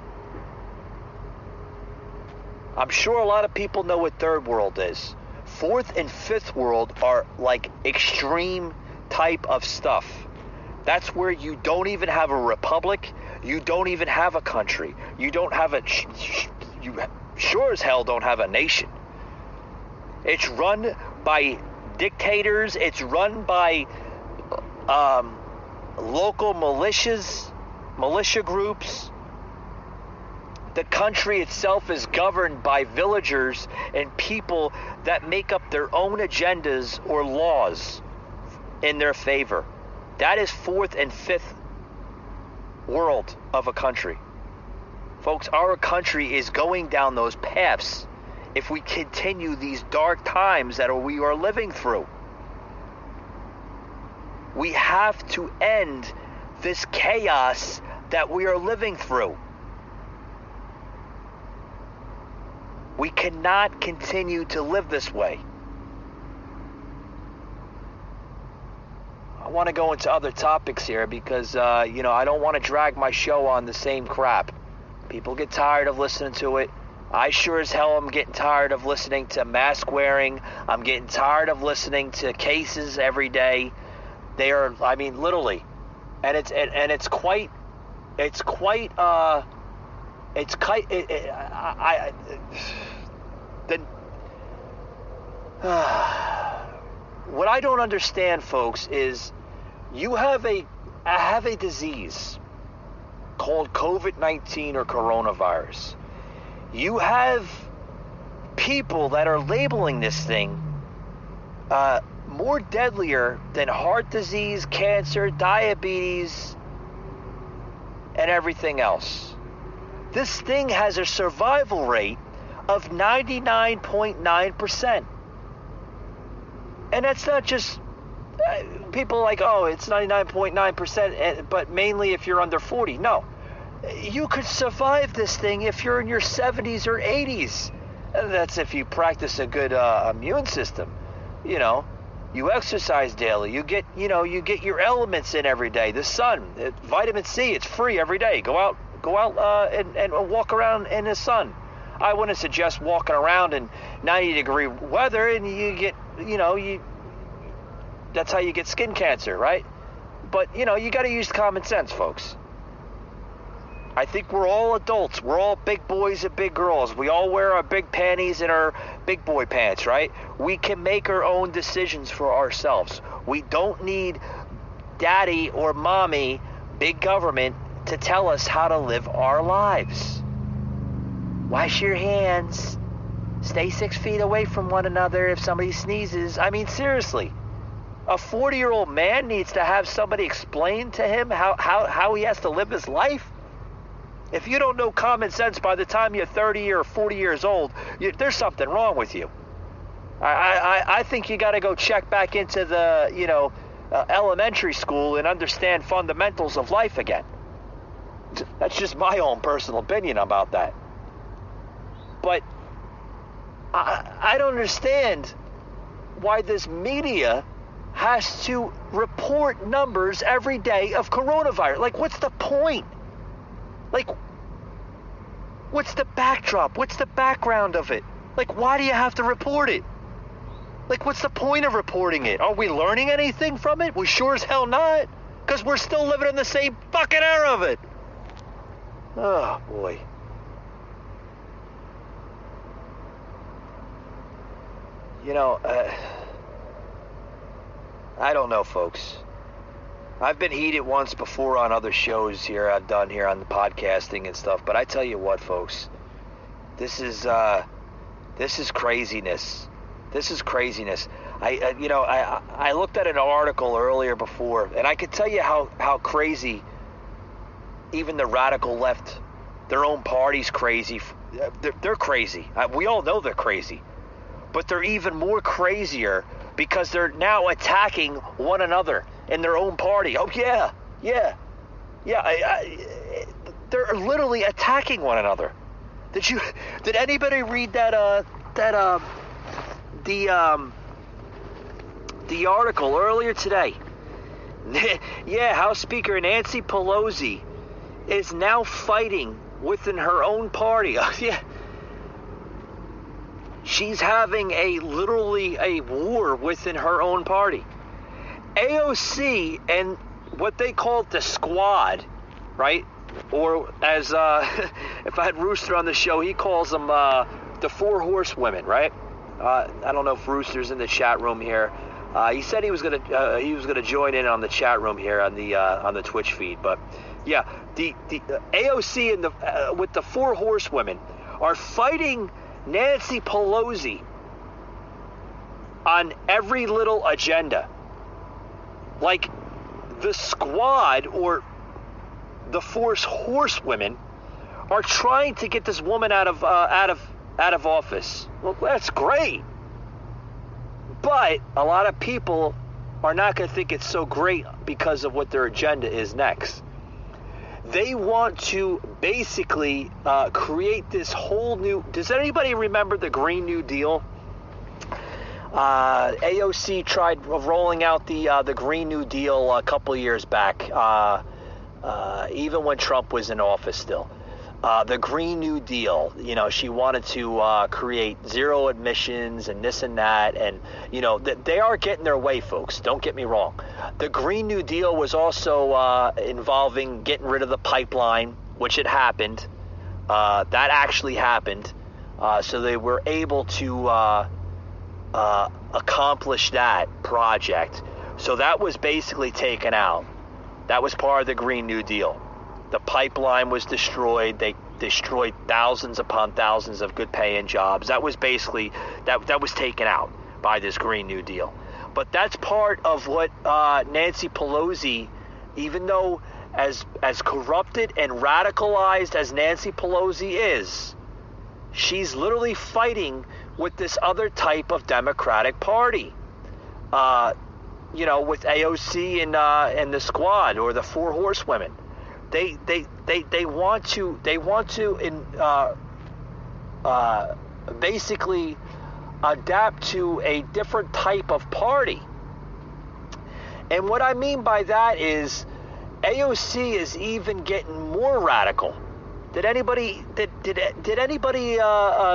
I'm sure a lot of people know what third world is. Fourth and fifth world are like extreme type of stuff. That's where you don't even have a republic. You don't even have a country. You don't have you sure as hell don't have a nation. It's run by dictators. It's run by local militia groups. The country itself is governed by villagers and people that make up their own agendas or laws in their favor. That is fourth and fifth world of a country. Folks, our country is going down those paths if we continue these dark times that we are living through. We have to end this chaos that we are living through. We cannot continue to live this way. I want to go into other topics here because, I don't want to drag my show on the same crap. People get tired of listening to it. I sure as hell am getting tired of listening to mask wearing. I'm getting tired of listening to cases every day. They are, literally. And it's quite what I don't understand, folks, is you have a disease called COVID-19 or coronavirus. You have people that are labeling this thing more deadlier than heart disease, cancer, diabetes, and everything else. This thing has a survival rate of 99.9%. And that's not just people like, oh, it's 99.9%, but mainly if you're under 40. No. you could survive this thing if you're in your 70s or 80s. And that's if you practice a good immune system. You know, you exercise daily. You get your elements in every day. The sun, vitamin C, it's free every day. Go out and walk around in the sun. I wouldn't suggest walking around in 90-degree weather, and you get, that's how you get skin cancer, right? But, you got to use common sense, folks. I think we're all adults. We're all big boys and big girls. We all wear our big panties and our big boy pants, right? We can make our own decisions for ourselves. We don't need daddy or mommy, big government, to tell us how to live our lives. Wash your hands. Stay 6 feet away from one another if somebody sneezes. I mean, seriously. A 40-year-old man needs to have somebody explain to him how he has to live his life? If you don't know common sense by the time you're 30 or 40 years old, there's something wrong with you. I think you got to go check back into the, elementary school and understand fundamentals of life again. That's just my own personal opinion about that. But I don't understand why this media has to report numbers every day of coronavirus. Like, what's the point? Like, what's the backdrop? What's the background of it? Like, why do you have to report it? Like, what's the point of reporting it? Are we learning anything from it? We sure as hell not. Because we're still living in the same fucking era of it. Oh, boy. I don't know, folks. I've been heated once before on other shows here I've done here on the podcasting and stuff, but I tell you what, folks, this is craziness. This is craziness. I looked at an article earlier before, and I could tell you how crazy even the radical left, their own party's crazy. They're crazy. We all know they're crazy, but they're even more crazier because they're now attacking one another in their own party. Oh, yeah. They're literally attacking one another. Did anybody read the article earlier today? Yeah, House Speaker Nancy Pelosi is now fighting within her own party. Yeah. She's having literally a war within her own party. AOC and what they call the squad, right? Or as if I had Rooster on the show, he calls them the four horsewomen, right? I don't know if Rooster's in the chat room here. He said he was gonna join in on the chat room here on the Twitch feed, but yeah, the AOC and with the four horsewomen are fighting Nancy Pelosi on every little agenda. Like the squad or the four horsewomen are trying to get this woman out of office. Well, that's great, but a lot of people are not going to think it's so great because of what their agenda is next. They want to basically create this whole new... Does anybody remember the Green New Deal? AOC tried rolling out the Green New Deal a couple of years back, even when Trump was in office still. The Green New Deal, she wanted to create zero emissions and this and that. And, they are getting their way, folks. Don't get me wrong. The Green New Deal was also involving getting rid of the pipeline, which had happened. That actually happened. So they were able to accomplish that project. So that was basically taken out. That was part of the Green New Deal. The pipeline was destroyed. They destroyed thousands upon thousands of good paying jobs. That was basically, that was taken out by this Green New Deal. But that's part of what Nancy Pelosi, even though as corrupted and radicalized as Nancy Pelosi is, she's literally fighting with this other type of Democratic Party. With AOC and the squad or the four horsewomen. They want to basically adapt to a different type of party. And what I mean by that is AOC is even getting more radical. Did anybody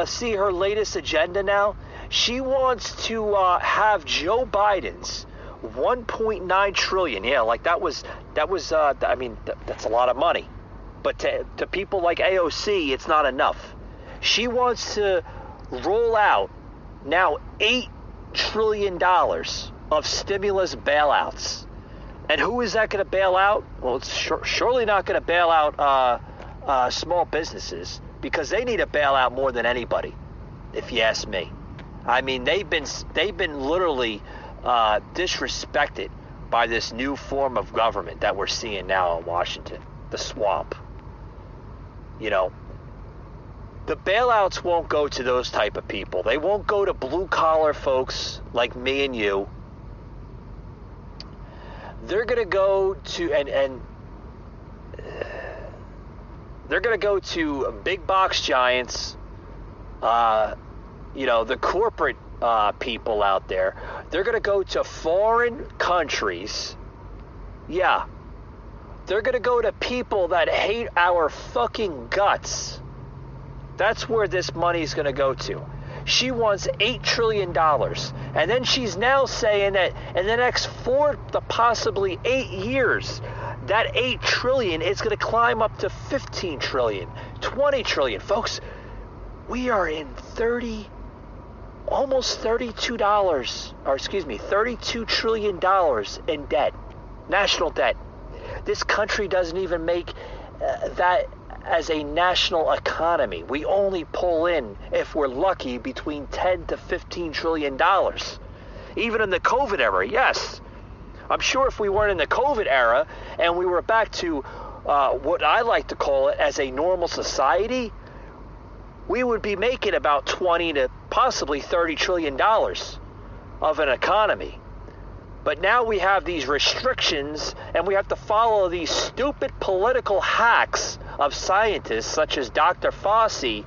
see her latest agenda now? She wants to have Joe Biden's 1.9 trillion. Yeah, like that was that's a lot of money. But to people like AOC, it's not enough. She wants to roll out now $8 trillion of stimulus bailouts. And who is that going to bail out? Well, it's surely not going to bail out small businesses, because they need a bailout more than anybody, if you ask me. I mean, they've been literally disrespected by this new form of government that we're seeing now in Washington, the swamp. You know, the bailouts won't go to those type of people. They won't go to blue-collar folks like me and you. They're going to go to they're going to go to big box giants, the corporate people out there. They're going to go to foreign countries. Yeah. They're going to go to people that hate our fucking guts. That's where this money is going to go to. She wants $8 trillion. And then she's now saying that in the next 4 to possibly 8 years, that $8 trillion is going to climb up to $15 trillion, $20 trillion. Folks, we are in $32 trillion in debt, national debt. This country doesn't even make that as a national economy. We only pull in, if we're lucky, between 10 to $15 trillion. Even in the COVID era, yes. I'm sure if we weren't in the COVID era and we were back to what I like to call it as a normal society, we would be making about 20 to possibly $30 trillion of an economy. But now we have these restrictions, and we have to follow these stupid political hacks of scientists such as Dr. Fauci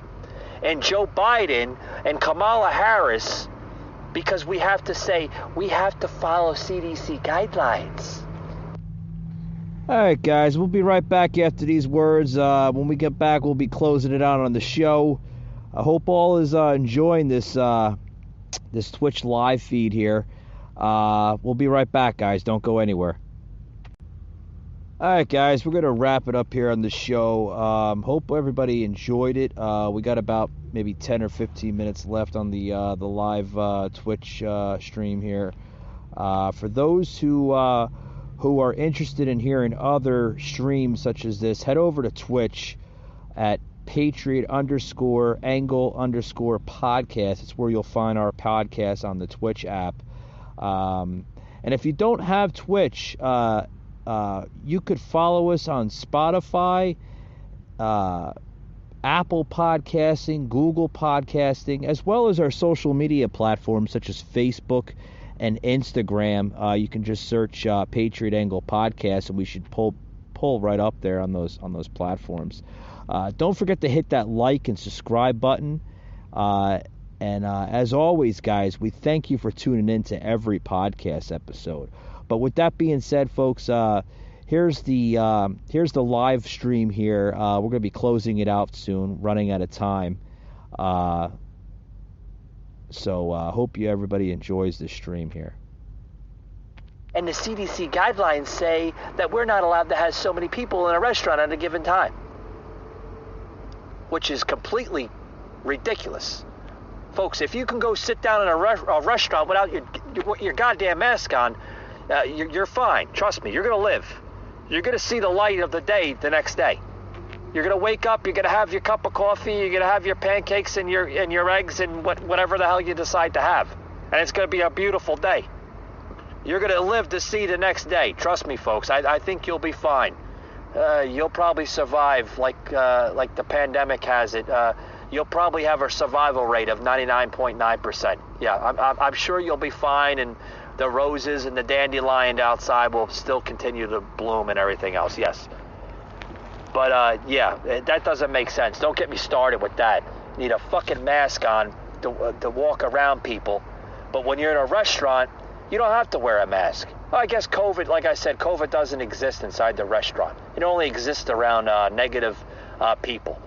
and Joe Biden and Kamala Harris, because we have to follow CDC guidelines. All right, guys, we'll be right back after these words. When we get back, we'll be closing it out on the show. I hope all is enjoying this Twitch live feed here. We'll be right back, guys. Don't go anywhere. All right, guys, we're going to wrap it up here on the show. Hope everybody enjoyed it. We got about maybe 10 or 15 minutes left on the live Twitch stream here. For those who are interested in hearing other streams such as this, head over to Twitch at Patriot_Angle_podcast. It's where you'll find our podcast on the Twitch app. And if you don't have Twitch, you could follow us on Spotify, Apple Podcasting, Google Podcasting, as well as our social media platforms such as Facebook and Instagram. You can just search Patriot Angle Podcast, and we should pull right up there on those platforms. Don't forget to hit that like and subscribe button. And as always, guys, we thank you for tuning in to every podcast episode. But with that being said, folks, here's the live stream here. We're going to be closing it out soon, running out of time. So hope everybody enjoys this stream here. And the CDC guidelines say that we're not allowed to have so many people in a restaurant at a given time, which is completely ridiculous. Folks, if you can go sit down in a restaurant without your goddamn mask on, you're fine. Trust me, you're going to live. You're going to see the light of the day the next day. You're going to wake up, you're going to have your cup of coffee, you're going to have your pancakes and your eggs and whatever the hell you decide to have. And it's going to be a beautiful day. You're going to live to see the next day. Trust me, folks. I think you'll be fine. You'll probably survive like the pandemic has it. You'll probably have a survival rate of 99.9%. Yeah, I'm sure you'll be fine, and the roses and the dandelion outside will still continue to bloom and everything else. Yes. But yeah, that doesn't make sense. Don't get me started with that. You need a fucking mask on to walk around people. But when you're in a restaurant, you don't have to wear a mask. Well, I guess COVID, like I said, COVID doesn't exist inside the restaurant. It only exists around negative people.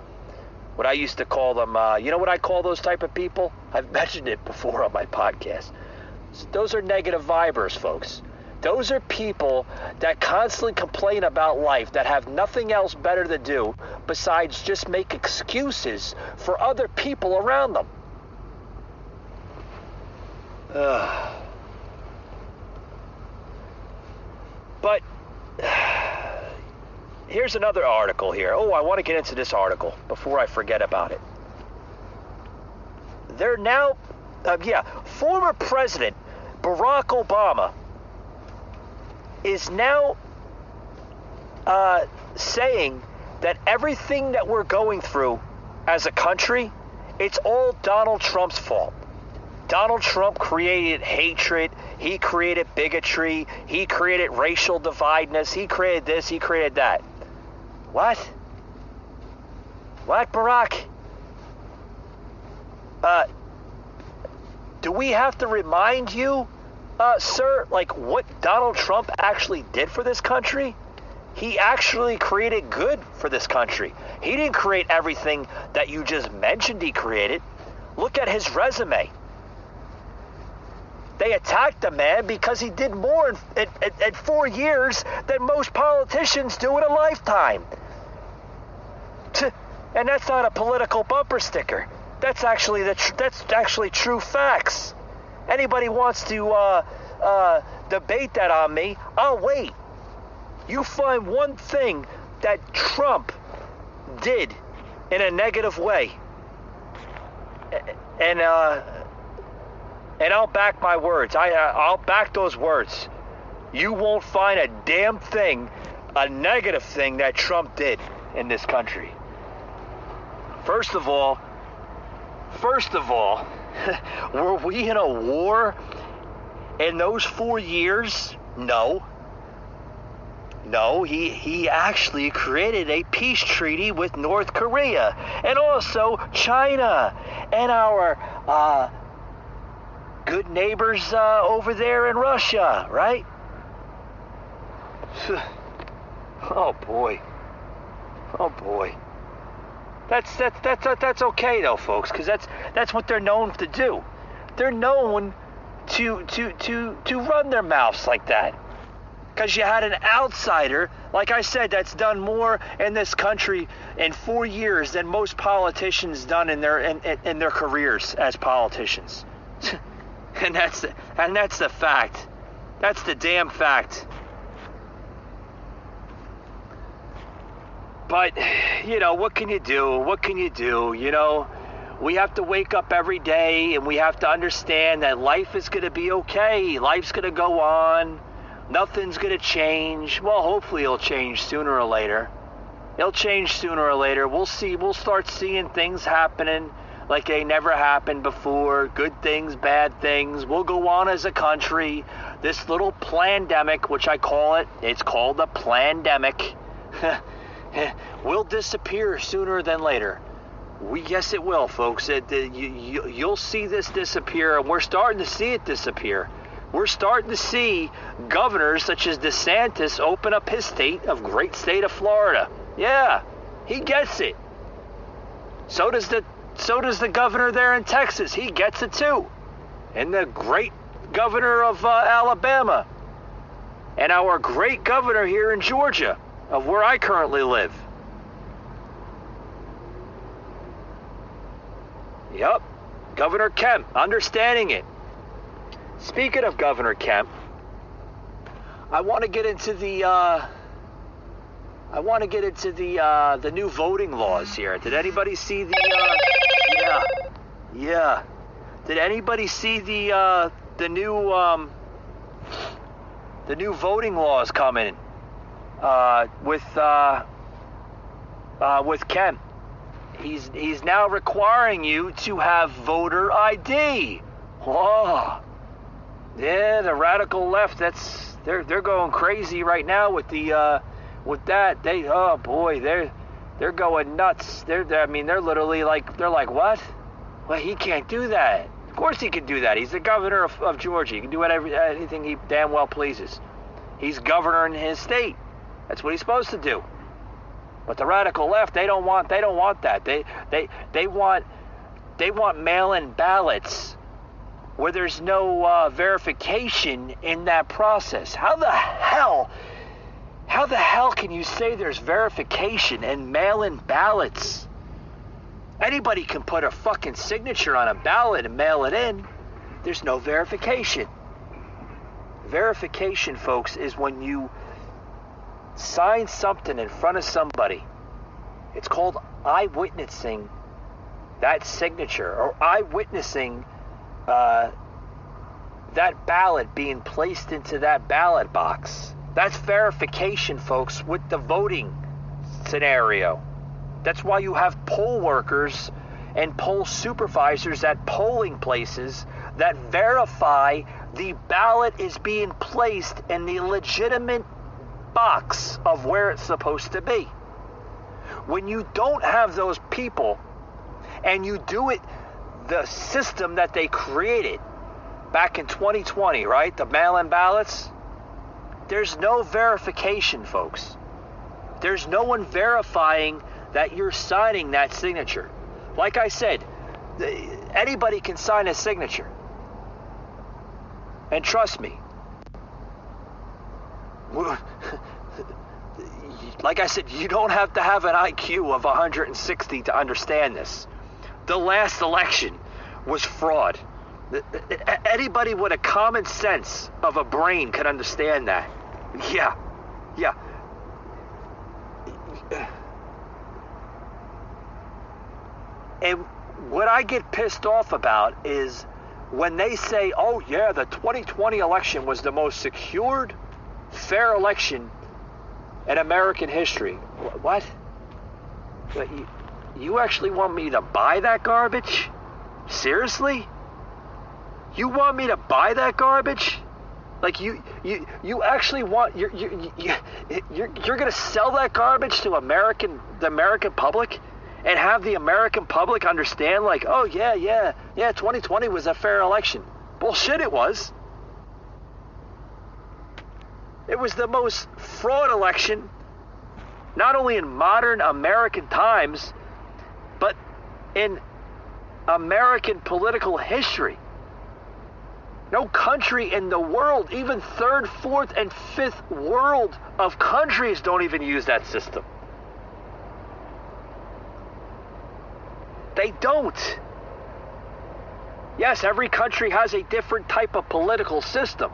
What I used to call them, you know what I call those type of people? I've mentioned it before on my podcast. Those are negative vibers, folks. Those are people that constantly complain about life, that have nothing else better to do besides just make excuses for other people around them. But here's another article here. Oh, I want to get into this article before I forget about it. They're now, former President Barack Obama is now saying that everything that we're going through as a country, it's all Donald Trump's fault. Donald Trump created hatred. He created bigotry. He created racial divideness. He created this. He created that. What? What, Barack? Do we have to remind you, sir, like what Donald Trump actually did for this country? He actually created good for this country. He didn't create everything that you just mentioned he created. Look at his resume. They attacked the man because he did more in 4 years than most politicians do in a lifetime. And that's not a political bumper sticker. That's actually true facts. Anybody wants to debate that on me, I'll wait. You find one thing that Trump did in a negative way, and I'll back my words. I'll back those words. You won't find a damn thing, a negative thing that Trump did in this country. First of all, were we in a war in those 4 years? No. No, he actually created a peace treaty with North Korea and also China and our good neighbors over there in Russia, right? Oh boy. That's okay though, folks, because that's what they're known to do. They're known to run their mouths like that. Because you had an outsider, like I said, that's done more in this country in 4 years than most politicians done in their careers as politicians. And that's the fact. That's the damn fact. But, what can you do? What can you do? We have to wake up every day and we have to understand that life is going to be okay. Life's going to go on. Nothing's going to change. Well, hopefully it'll change sooner or later. It'll change sooner or later. We'll see. We'll start seeing things happening like they never happened before. Good things, bad things. We'll go on as a country. This little plandemic, which I call it, it's called a plandemic, will disappear sooner than later. Yes, it will, folks. You'll see this disappear, and we're starting to see it disappear. We're starting to see governors such as DeSantis open up his state of great state of Florida. Yeah, he gets it. So does the governor there in Texas. He gets it too. And the great governor of Alabama. And our great governor here in Georgia, of where I currently live. Yep, Governor Kemp, understanding it. Speaking of Governor Kemp, I want to get into the new voting laws here. Did anybody see the yeah. Did anybody see the new voting laws coming with Kemp? He's now requiring you to have voter ID. Whoa. Yeah, the radical left, they're going crazy right now with the with that, they're going nuts. They're literally like, they're like, what? Well, he can't do that. Of course he can do that. He's the governor of Georgia. He can do anything he damn well pleases. He's governor in his state. That's what he's supposed to do. But the radical left, they don't want that. They want mail-in ballots where there's no verification in that process. How the hell can you say there's verification in mail-in ballots? Anybody can put a fucking signature on a ballot and mail it in. There's no verification. Verification, folks, is when you sign something in front of somebody. It's called eyewitnessing that signature, or eyewitnessing that ballot being placed into that ballot box. That's verification, folks, with the voting scenario. That's why you have poll workers and poll supervisors at polling places that verify the ballot is being placed in the legitimate box of where it's supposed to be. When you don't have those people and you do it the system that they created back in 2020, right? The mail-in ballots. There's no verification, folks. There's no one verifying that you're signing that signature. Like I said, anybody can sign a signature. And trust me, like I said, you don't have to have an IQ of 160 to understand this. The last election was fraud. Anybody with a common sense of a brain could understand that. Yeah. And what I get pissed off about is when they say, oh yeah, the 2020 election was the most secured, fair election in American history. What? You actually want me to buy that garbage? Seriously? You want me to buy that garbage? Like you actually want you're gonna sell that garbage to the American public and have the American public understand like, oh yeah, 2020 was a fair election. Bullshit it was. It was the most fraud election, not only in modern American times, but in American political history. No country in the world, even third, fourth, and fifth world of countries don't even use that system. They don't. Yes, every country has a different type of political system.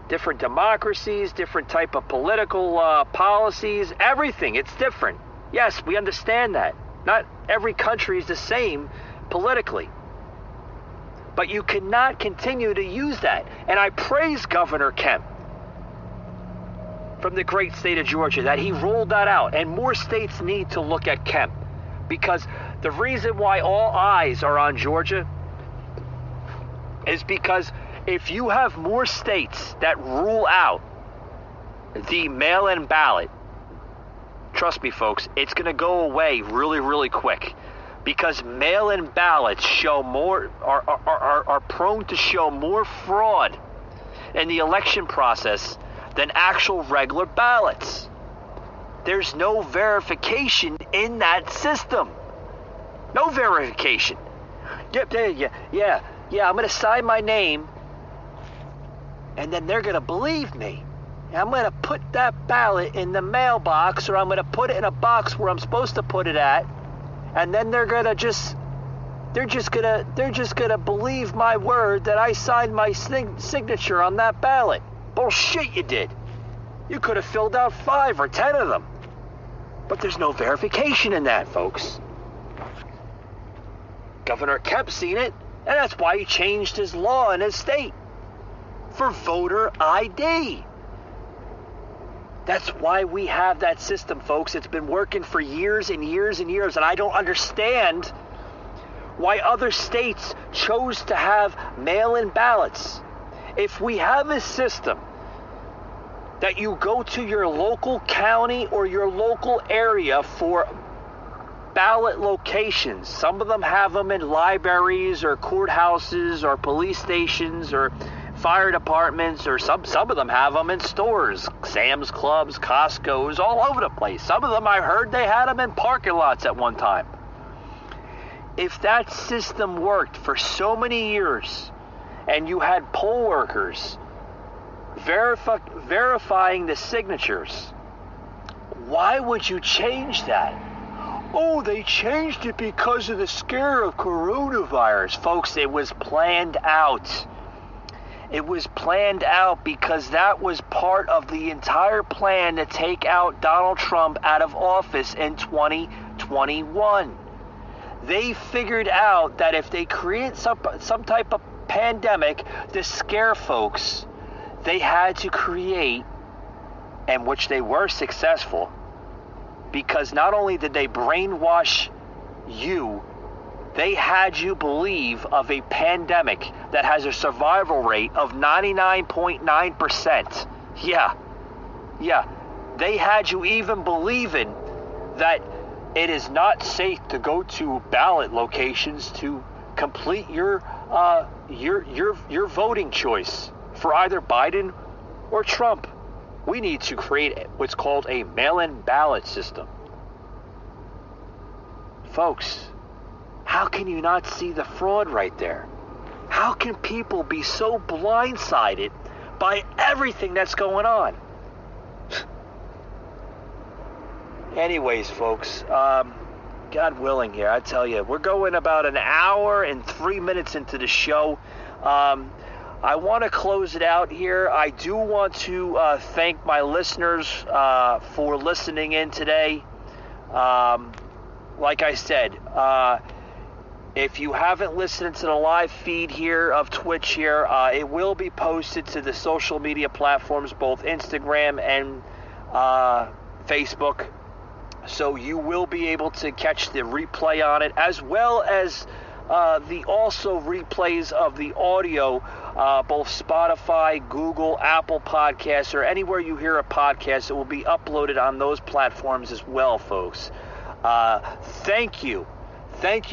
Different democracies, different type of political policies, everything. It's different. Yes, we understand that. Not every country is the same politically. But you cannot continue to use that. And I praise Governor Kemp from the great state of Georgia that he rolled that out. And more states need to look at Kemp. Because the reason why all eyes are on Georgia is because if you have more states that rule out the mail-in ballot, trust me, folks, it's going to go away really, really quick. Because mail-in ballots show more, are prone to show more fraud in the election process than actual regular ballots. There's no verification in that system. No verification. Yeah, I'm going to sign my name, and then they're going to believe me. I'm going to put that ballot in the mailbox, or I'm going to put it in a box where I'm supposed to put it at, and then they're just going to believe my word that I signed my signature on that ballot. Bullshit you did. You could have filled out 5 or 10 of them. But there's no verification in that, folks. Governor Kemp seen it, and that's why he changed his law in his state for voter ID. That's why we have that system, folks. It's been working for years and years and years, and I don't understand why other states chose to have mail-in ballots If we have a system that you go to your local county or your local area for ballot locations, some of them have them in libraries or courthouses or police stations or fire departments, or some of them have them in stores, Sam's Clubs, Costco's, all over the place. Some of them, I heard they had them in parking lots at one time. If that system worked for so many years and you had poll workers verifying the signatures, why would you change that? Oh, they changed it because of the scare of coronavirus. Folks, it was planned out. It was planned out because that was part of the entire plan to take out Donald Trump out of office in 2021. They figured out that if they create some type of pandemic to scare folks, they had to create, and which they were successful, because not only did they brainwash you, they had you believe of a pandemic that has a survival rate of 99.9%. Yeah. They had you even believing that it is not safe to go to ballot locations to complete your voting choice for either Biden or Trump. We need to create what's called a mail-in ballot system. Folks, how can you not see the fraud right there? How can people be so blindsided by everything that's going on? Anyways, folks, God willing here, I tell you, we're going about an hour and 3 minutes into the show. I want to close it out here. I do want to thank my listeners for listening in today. Like I said, if you haven't listened to the live feed here of Twitch here, it will be posted to the social media platforms, both Instagram and Facebook. So you will be able to catch the replay on it, as well as the also replays of the audio, both Spotify, Google, Apple Podcasts, or anywhere you hear a podcast. It will be uploaded on those platforms as well, folks. Thank you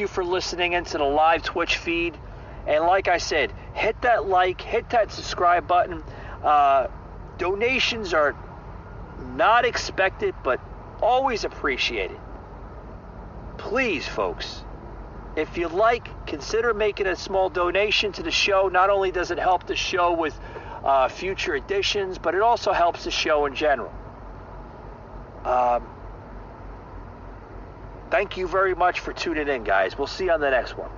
for listening into the live Twitch feed. And like I said, hit that like, hit that subscribe button. Donations are not expected, but always appreciated. Please, folks, if you like, consider making a small donation to the show. Not only does it help the show with future editions, but it also helps the show in general. Thank you very much for tuning in, guys. We'll see you on the next one.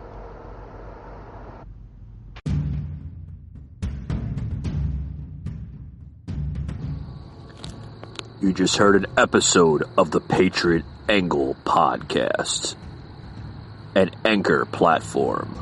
You just heard an episode of the Patriot Angle Podcast, an Anchor platform.